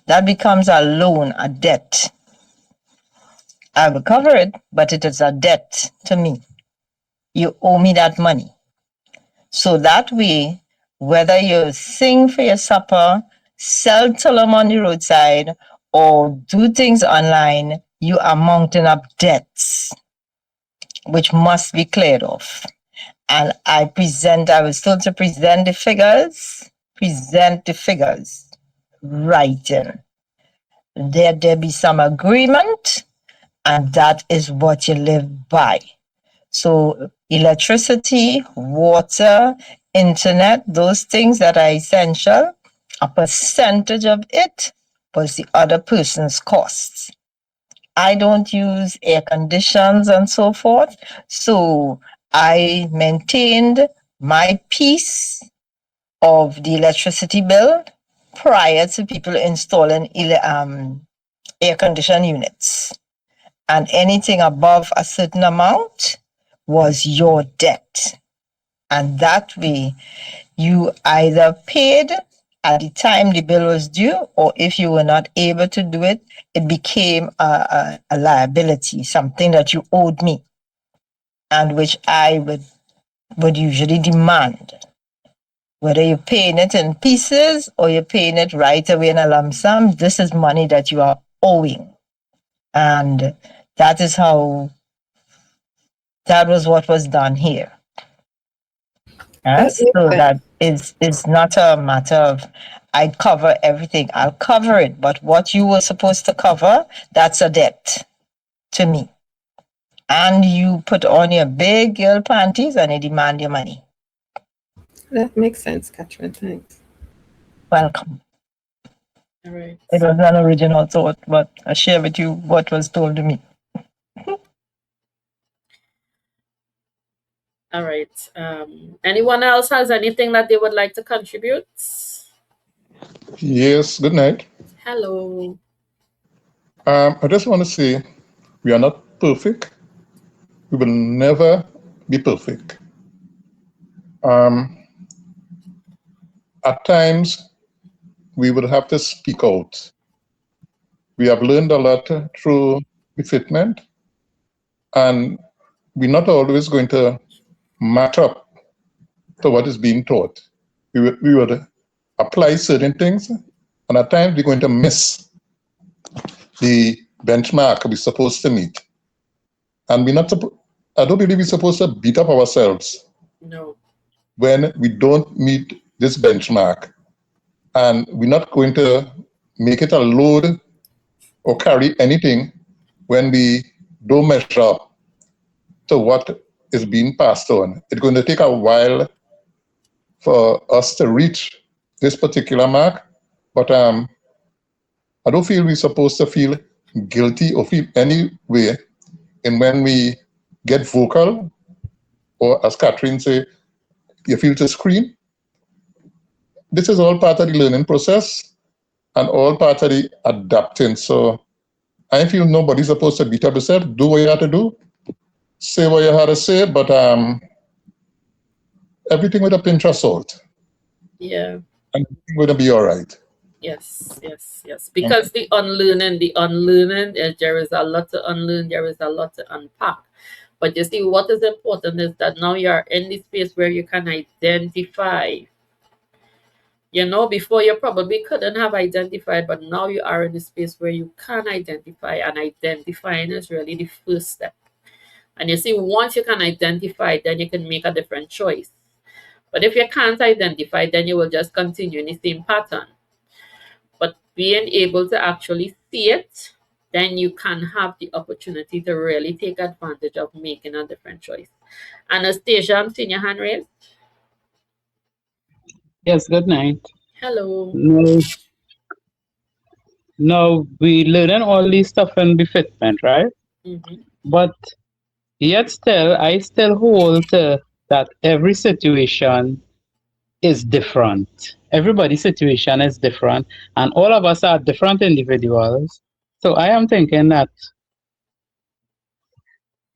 that becomes a loan, a debt. I will cover it, but it is a debt to me. You owe me that money. So that way, whether you sing for your supper, sell tulum on the roadside, or do things online, you are mounting up debts, which must be cleared off. And I was told to present the figures, writing. There be some agreement, and that is what you live by. So electricity, water, internet, those things that are essential, a percentage of it was the other person's costs. I don't use air conditions and so forth. So I maintained my piece of the electricity bill prior to people installing air condition units. And anything above a certain amount was your debt. And that way, you either paid at the time the bill was due, or if you were not able to do it, it became a liability, something that you owed me, and which I would usually demand. Whether you're paying it in pieces or you're paying it right away in a lump sum, this is money that you are owing. And that is how, that was what was done here. That Yes, makes so sense. that is not a matter of I cover everything. I'll cover it, but what you were supposed to cover, that's a debt to me. And you put on your big girl panties and you demand your money. That makes sense, Catherine. Thanks. Welcome. All right. It was an original thought, but I share with you what was told to me. All right. Anyone else has anything that they would like to contribute? Yes, good night. Hello. I just want to say we are not perfect. We will never be perfect. Um, at times, we will have to speak out. We have learned a lot through the fitment, and we're not always going to match up to what is being taught. We would apply certain things, and at times we're going to miss the benchmark we're supposed to meet. And we're not supposed. I don't believe we're supposed to beat up ourselves No. when we don't meet this benchmark. And we're not going to make it a load or carry anything when we don't measure up to what is being passed on. It's going to take a while for us to reach this particular mark, but I don't feel we're supposed to feel guilty or feel any way. And when we get vocal, or as Catherine say, you feel to scream, this is all part of the learning process and all part of the adapting. So I feel nobody's supposed to beat up yourself. Do what you have to do, say what you had to say, but everything with a pinch of salt, Yeah. and everything going to be all right. Yes, yes, yes. Because the unlearning, there is a lot to unlearn, there is a lot to unpack. But you see, what is important is that now you are in the space where you can identify. Before you probably couldn't have identified, but now you are in the space where you can identify, and identifying is really the first step. And you see, once you can identify, then you can make a different choice. But if you can't identify, then you will just continue in the same pattern. But being able to actually see it, then you can have the opportunity to really take advantage of making a different choice. Anastasia, I'm seeing your hand raised. Yes, good night. Hello. No, no, we learning all this stuff in befitment, right? Mm-hmm. But yet still, I still hold to that every situation is different. Everybody's situation is different, and all of us are different individuals. So I am thinking that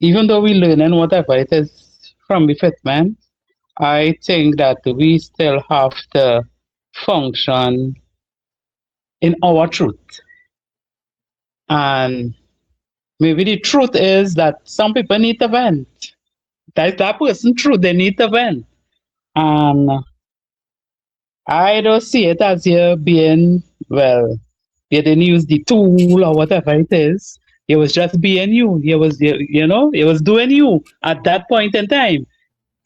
even though we learning whatever it is from befitment, I think that we still have to function in our truth. And maybe the truth is that some people need to vent. That's that person truth, they need to vent. And I don't see it as you being, well, you didn't use the tool or whatever it is. It was just being you. It was doing you at that point in time.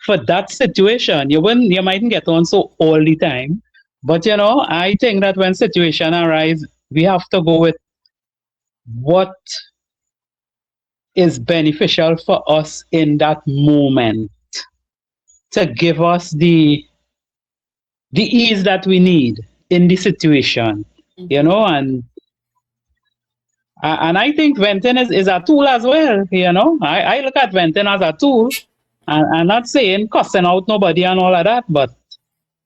For that situation, you mightn't get on so all the time. But I think that when situation arise, we have to go with what is beneficial for us in that moment to give us the ease that we need in the situation, Mm-hmm. and I think venting is a tool as well. I look at venting as a tool, and I'm not saying cussing out nobody and all of that, but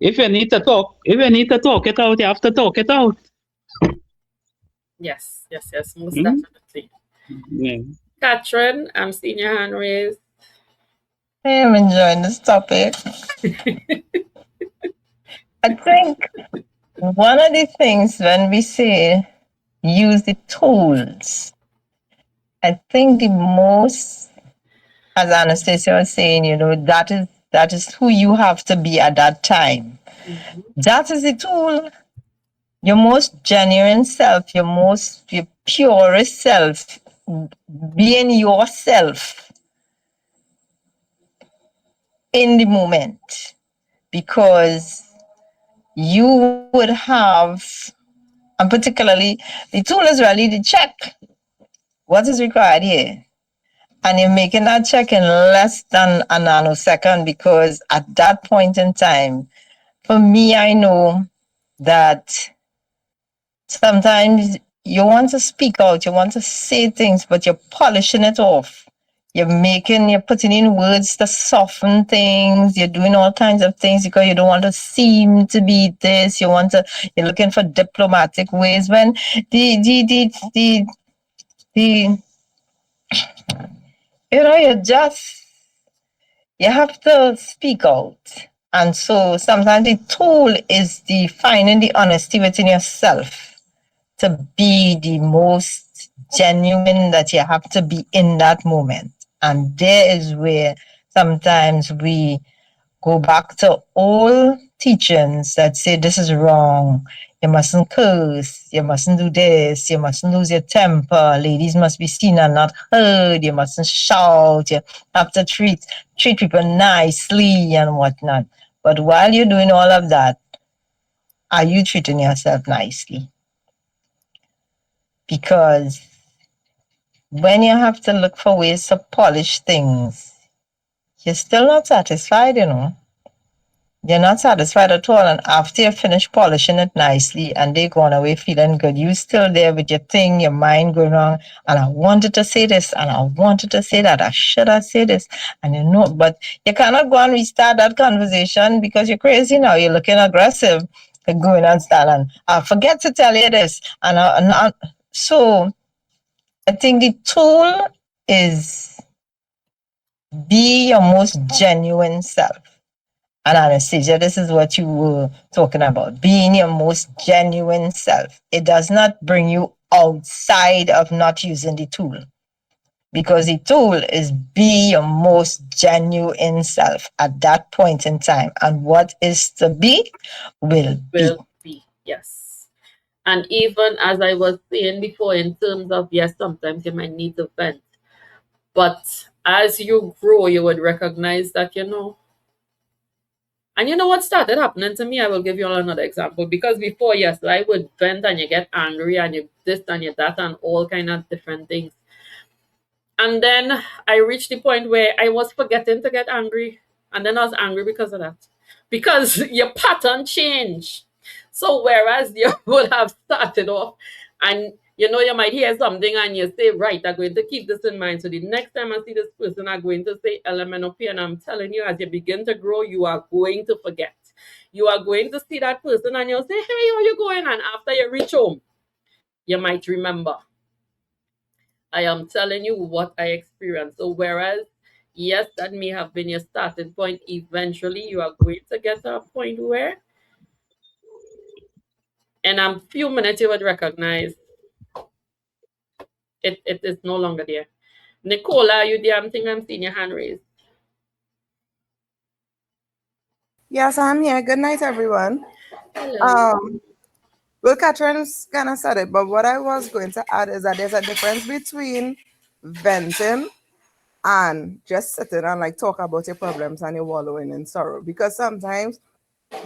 if you need to talk it out, you have to talk it out. Yes, yes, yes, most Mm? definitely. Yeah. Catherine, I'm seeing your hand raised. I am enjoying this topic. I think one of the things when we say use the tools, I think the most, as Anastasia was saying, that is who you have to be at that time. Mm-hmm. That is the tool. Your most genuine self, your purest self, being yourself in the moment, because you would have, and particularly the tool is really the check. What is required here? And you're making that check in less than a nanosecond, because at that point in time, for me, I know that sometimes you want to speak out, you want to say things, but you're polishing it off. You're putting in words to soften things. You're doing all kinds of things because you don't want to seem to be this. You're looking for diplomatic ways when the you have to speak out. And so sometimes the tool is the finding the honesty within yourself to be the most genuine that you have to be in that moment. And there is where sometimes we go back to old teachings that say this is wrong. You mustn't curse. You mustn't do this. You mustn't lose your temper. Ladies must be seen and not heard. You mustn't shout. You have to treat people nicely and whatnot. But while you're doing all of that, are you treating yourself nicely? Because when you have to look for ways to polish things, you're still not satisfied, you know. You're not satisfied at all. And after you finish polishing it nicely and they gone away feeling good, you still there with your thing, your mind going on. And I wanted to say this and I wanted to say that. I should have said this. And you know, but you cannot go and restart that conversation because you're crazy now. You're looking aggressive. You're going and start and I forget to tell you this. So I think the tool is be your most genuine self. And Anastasia, this is what you were talking about, being your most genuine self. It does not bring you outside of not using the tool because the tool is be your most genuine self at that point in time. And what is to be will be. Will be, yes. And even as I was saying before, in terms of, yes, sometimes you might need to vent, but as you grow, you would recognize that, you know, and you know what started happening to me? I will give you all another example. Because before, yes, I would vent and you get angry and you this and you that and all kind of different things. And then I reached the point where I was forgetting to get angry. And then I was angry because of that. Because your pattern changed. So whereas you would have started off and you know you might hear something and you say, right, I'm going to keep this in mind. So the next time I see this person, I'm going to say element of and I'm telling you, as you begin to grow, you are going to forget. You are going to see that person and you'll say, hey, how you going? And after you reach home, you might remember. I am telling you what I experienced. So whereas, yes, that may have been your starting point, eventually you are going to get to a point where, in a few minutes, you would recognize it is no longer there. Nicola, are you there? I'm thinking I'm seeing your hand raised. Yes, I'm here. Good night, everyone. Hello. Um, well, Catherine's kind of said it, but what I was going to add is that there's a difference between venting and just sitting and like talk about your problems and you're wallowing in sorrow. Because sometimes,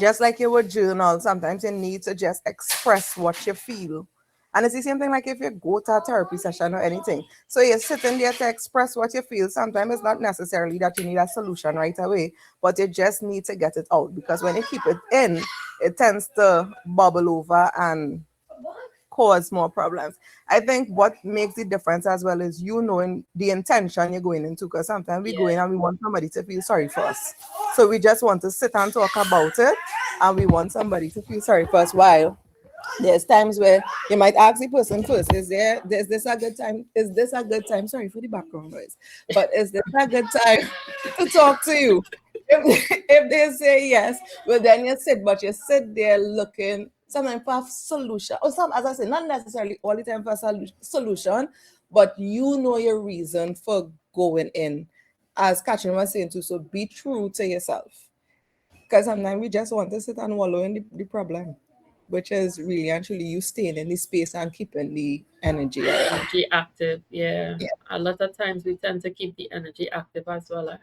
just like you would journal, sometimes you need to just express what you feel. And it's the same thing like if you go to a therapy session or anything. So you're sitting there to express what you feel. Sometimes it's not necessarily that you need a solution right away, but you just need to get it out because when you keep it in, it tends to bubble over and cause more problems. I think what makes the difference as well is you knowing the intention you're going into because sometimes we go in Yeah. and we want somebody to feel sorry for us. So we just want to sit and talk about it and we want somebody to feel sorry for us while there's times where you might ask the person first, is this a good time? Is this a good time? Sorry for the background noise, but is this a good time to talk to you? If they say yes, well then you sit, but you sit there looking sometimes for a solution. Or some, as I said, not necessarily all the time for a solution, but you know your reason for going in. As Catherine was saying too, so be true to yourself. Because sometimes we just want to sit and wallow in the problem, which is really actually you staying in the space and keeping the energy around. Energy active. Yeah. Yeah. A lot of times we tend to keep the energy active as well. And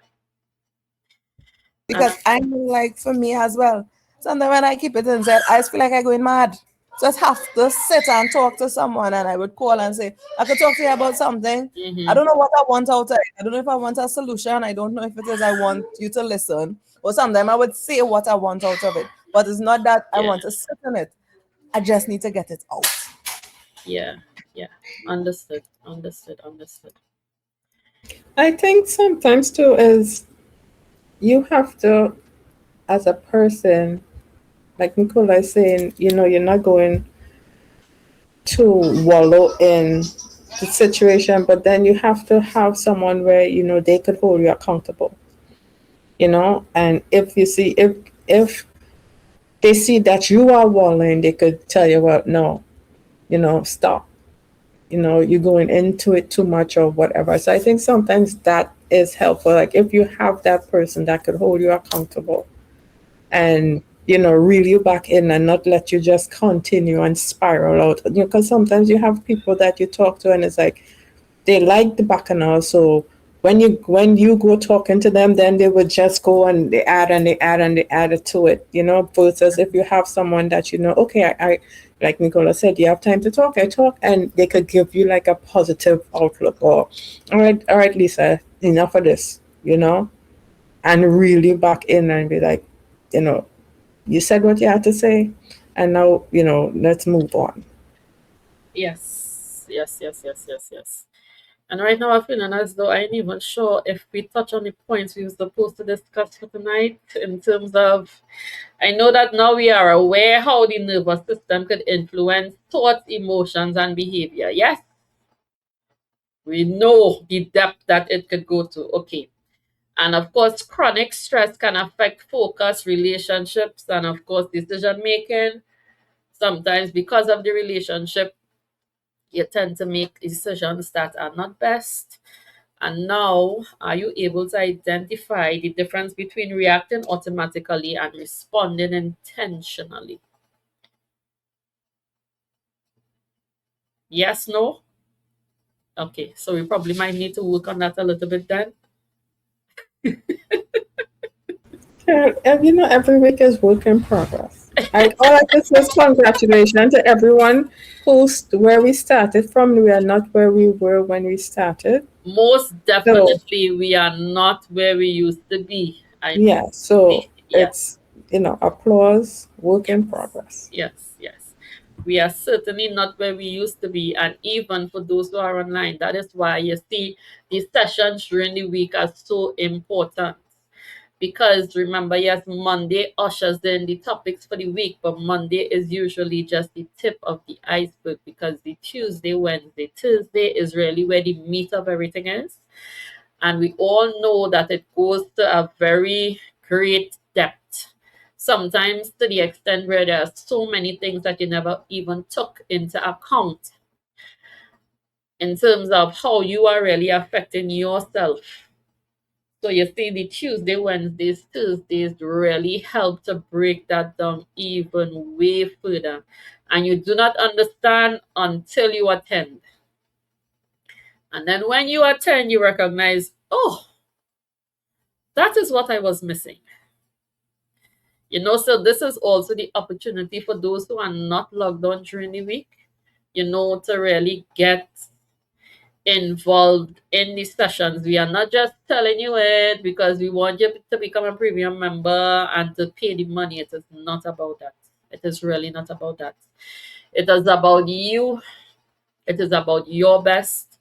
Because I know, like for me as well, sometimes when I keep it inside, I just feel like I'm going mad. So I have to sit and talk to someone, and I would call and say, I could talk to you about something. I mm-hmm. don't know what I want out of it. I don't know if I want a solution. I don't know if it is I want you to listen. Or sometimes I would say what I want out of it. But it's not that I Yeah. want to sit in it. I just need to get it out. Yeah. Yeah. Understood. Understood. Understood. I think sometimes too is you have to, as a person, like Nicola is saying, you know, you're not going to wallow in the situation, but then you have to have someone where, you know, they could hold you accountable, you know, and if you see, if they see that you are wallowing, they could tell you, well, no, you know, stop, you know, you're going into it too much or whatever. So I think sometimes that is helpful. Like if you have that person that could hold you accountable and reel you back in and not let you just continue and spiral out. Because sometimes you have people that you talk to and it's like they like the bacchanal, so when you go talking to them, then they would just go and they add and they add and they add it to it, versus if you have someone that okay, I like Nicola said, you have time to talk, I talk, and they could give you like a positive outlook, or all right, Lisa, enough of this, and reel you back in and be like, you said what you had to say, and now, let's move on. Yes, yes, yes, yes, yes, yes. And right now, I'm feeling as though I ain't even sure if we touch on the points we were supposed to discuss for tonight in terms of. I know that now we are aware how the nervous system could influence thoughts, emotions, and behavior. Yes, we know the depth that it could go to. Okay. And of course, chronic stress can affect focus, relationships, and of course, decision making. Sometimes, because of the relationship, you tend to make decisions that are not best. And now, are you able to identify the difference between reacting automatically and responding intentionally? Yes, no? Okay, so we probably might need to work on that a little bit then. Yeah, and every week is work in progress. All I can say is congratulations to everyone who's where we started from. We are not where we were when we started. Most So definitely, we are not where we used to be. I yeah, so yes, it's applause, work in yes, progress. yes, yes. We are certainly not where we used to be, and even for those who are online, that is why you see these sessions during the week are so important. Because remember, yes, Monday ushers in the topics for the week, but Monday is usually just the tip of the iceberg because the Tuesday, Wednesday, Thursday is really where the meat of everything is. And we all know that it goes to a very great depth. Sometimes to the extent where there are so many things that you never even took into account in terms of how you are really affecting yourself. So you see, the Tuesday, Wednesdays, Thursdays really help to break that down even way further. And you do not understand until you attend. And then when you attend, you recognize, oh, that is what I was missing. So this is also the opportunity for those who are not logged on during the week, to really get involved in the sessions. We are not just telling you it because we want you to become a premium member and to pay the money. It is not about that. It is really not about that. It is about you. It is about your best.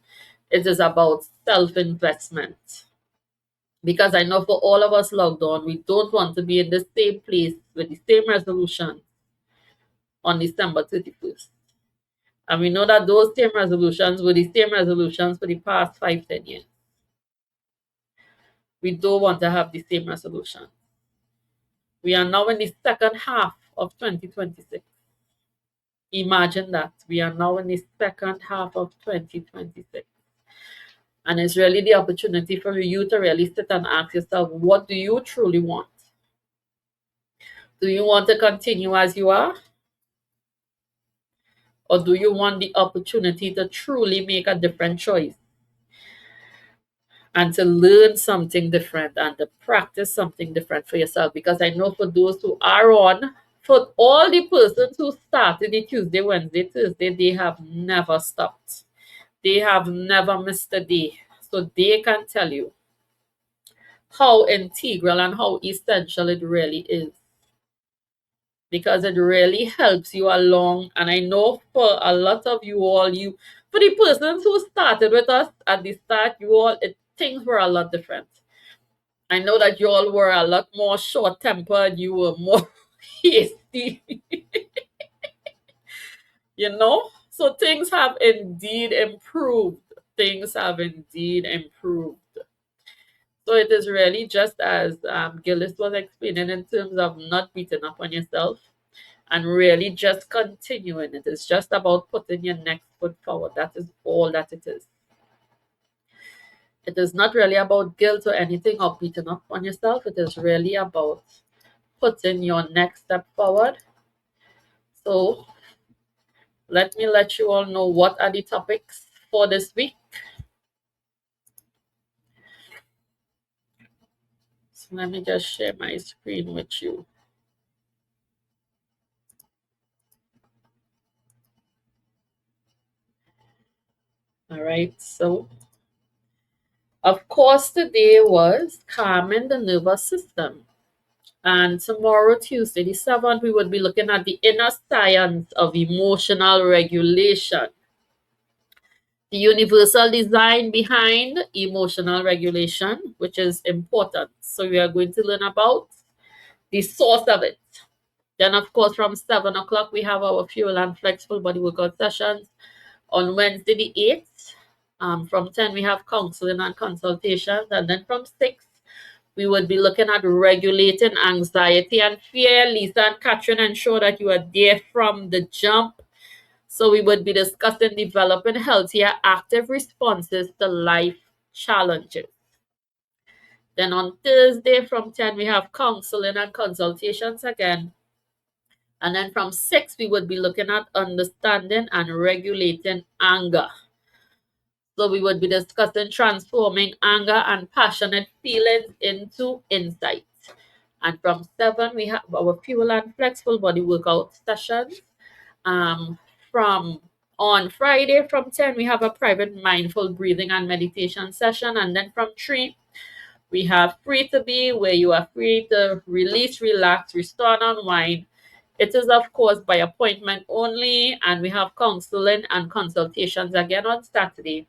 It is about self investment. Because I know for all of us logged on, we don't want to be in the same place with the same resolution on December 31st. And we know that those same resolutions were the same resolutions for the past 5, 10 years. We don't want to have the same resolution. We are now in the second half of 2026. Imagine that. We are now in the second half of 2026. And it's really the opportunity for you to really sit and ask yourself, what do you truly want? Do you want to continue as you are? Or do you want the opportunity to truly make a different choice and to learn something different and to practice something different for yourself? Because I know for those who are on, for all the persons who started the Tuesday, Wednesday, Thursday, they have never stopped. They have never missed a day. So they can tell you how integral and how essential it really is, because it really helps you along. And I know for a lot of you all, for the persons who started with us at the start, things were a lot different. I know that you all were a lot more short tempered, you were more hasty, So things have indeed improved. Things have indeed improved. So it is really just as Gillis was explaining in terms of not beating up on yourself and really just continuing. It is just about putting your next foot forward. That is all that it is. It is not really about guilt or anything or beating up on yourself. It is really about putting your next step forward. So let me let you all know what are the topics for this week. So let me just share my screen with you. All right, so of course today was calming the nervous system. And tomorrow, Tuesday the 7th, we would be looking at the inner science of emotional regulation, the universal design behind emotional regulation, which is important. So we are going to learn about the source of it. Then, of course, from 7 o'clock, we have our fuel and flexible body workout sessions. On Wednesday, the 8th, from 10, we have counseling and consultations. And then from 6, we would be looking at regulating anxiety and fear. Lisa and Catherine ensure that you are there from the jump. So we would be discussing developing healthier, active responses to life challenges. Then on Thursday from 10, we have counseling and consultations again. And then from 6, we would be looking at understanding and regulating anger. So we would be discussing transforming anger and passionate feelings into insight. And from 7, we have our fuel and flexible body workout sessions. From on Friday from 10, we have a private mindful breathing and meditation session. And then from 3, we have free to be, where you are free to release, relax, restore, and unwind. It is, of course, by appointment only, and we have counseling and consultations again on Saturday.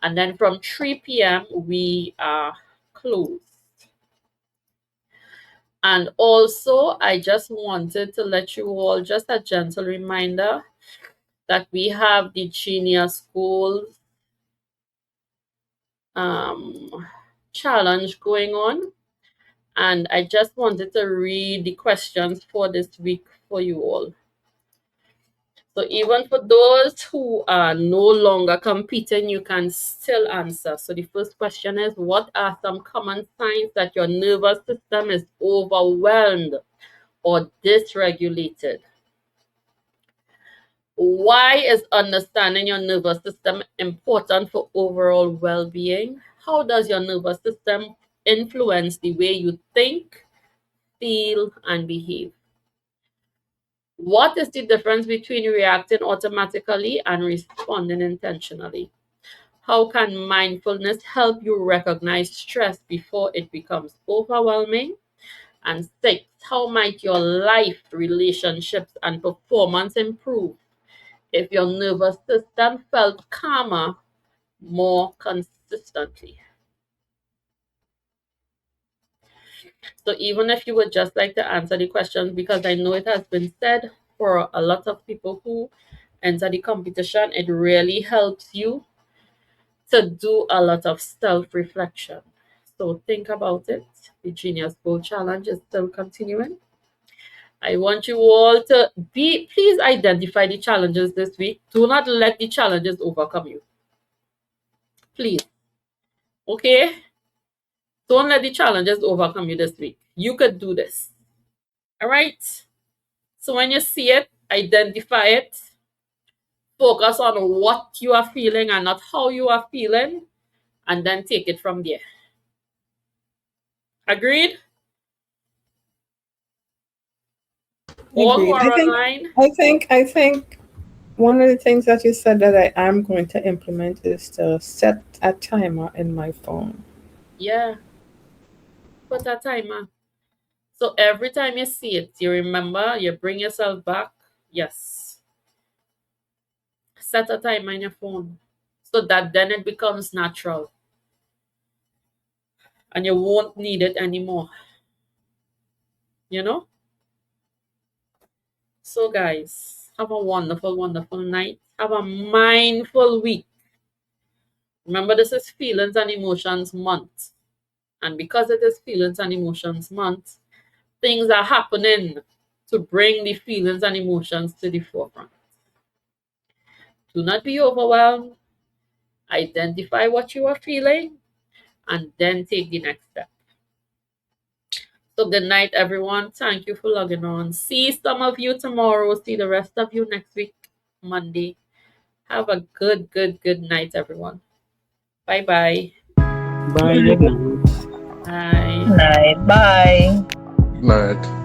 And then from 3 p.m., we are closed. And also, I just wanted to let you all just a gentle reminder that we have the Genius Goals challenge going on. And I just wanted to read the questions for this week for you all. So even for those who are no longer competing, you can still answer. So the first question is, what are some common signs that your nervous system is overwhelmed or dysregulated? Why is understanding your nervous system important for overall well-being? How does your nervous system influence the way you think, feel, and behave? What is the difference between reacting automatically and responding intentionally? How can mindfulness help you recognize stress before it becomes overwhelming? And 6, how might your life, relationships, and performance improve if your nervous system felt calmer more consistently? So even if you would just like to answer the questions, because I know it has been said for a lot of people who enter the competition, it really helps you to do a lot of self-reflection. So think about it. The Genius Goal Challenge is still continuing. I want you all to please identify the challenges this week. Do not let the challenges overcome you. Please. Okay? Don't let the challenges overcome you this week. You could do this. All right? So when you see it, identify it. Focus on what you are feeling and not how you are feeling, and then take it from there. Agreed? All who Agreed. are online, I think one of the things that you said that I am going to implement is to set a timer in my phone. yeah, put a timer. So every time you see it, you remember, you bring yourself back. Yes. Set a timer on your phone so that then it becomes natural and you won't need it anymore. You know? So, guys, have a wonderful, wonderful night. Have a mindful week. Remember, this is Feelings and Emotions Month. And because it is Feelings and Emotions Month, things are happening to bring the feelings and emotions to the forefront. Do not be overwhelmed. Identify what you are feeling and then take the next step. So good night, everyone. Thank you for logging on. See some of you tomorrow. See the rest of you next week, Monday. Have a good night, everyone. Bye-bye. Bye, good night. Bye. Night. Bye. Good night.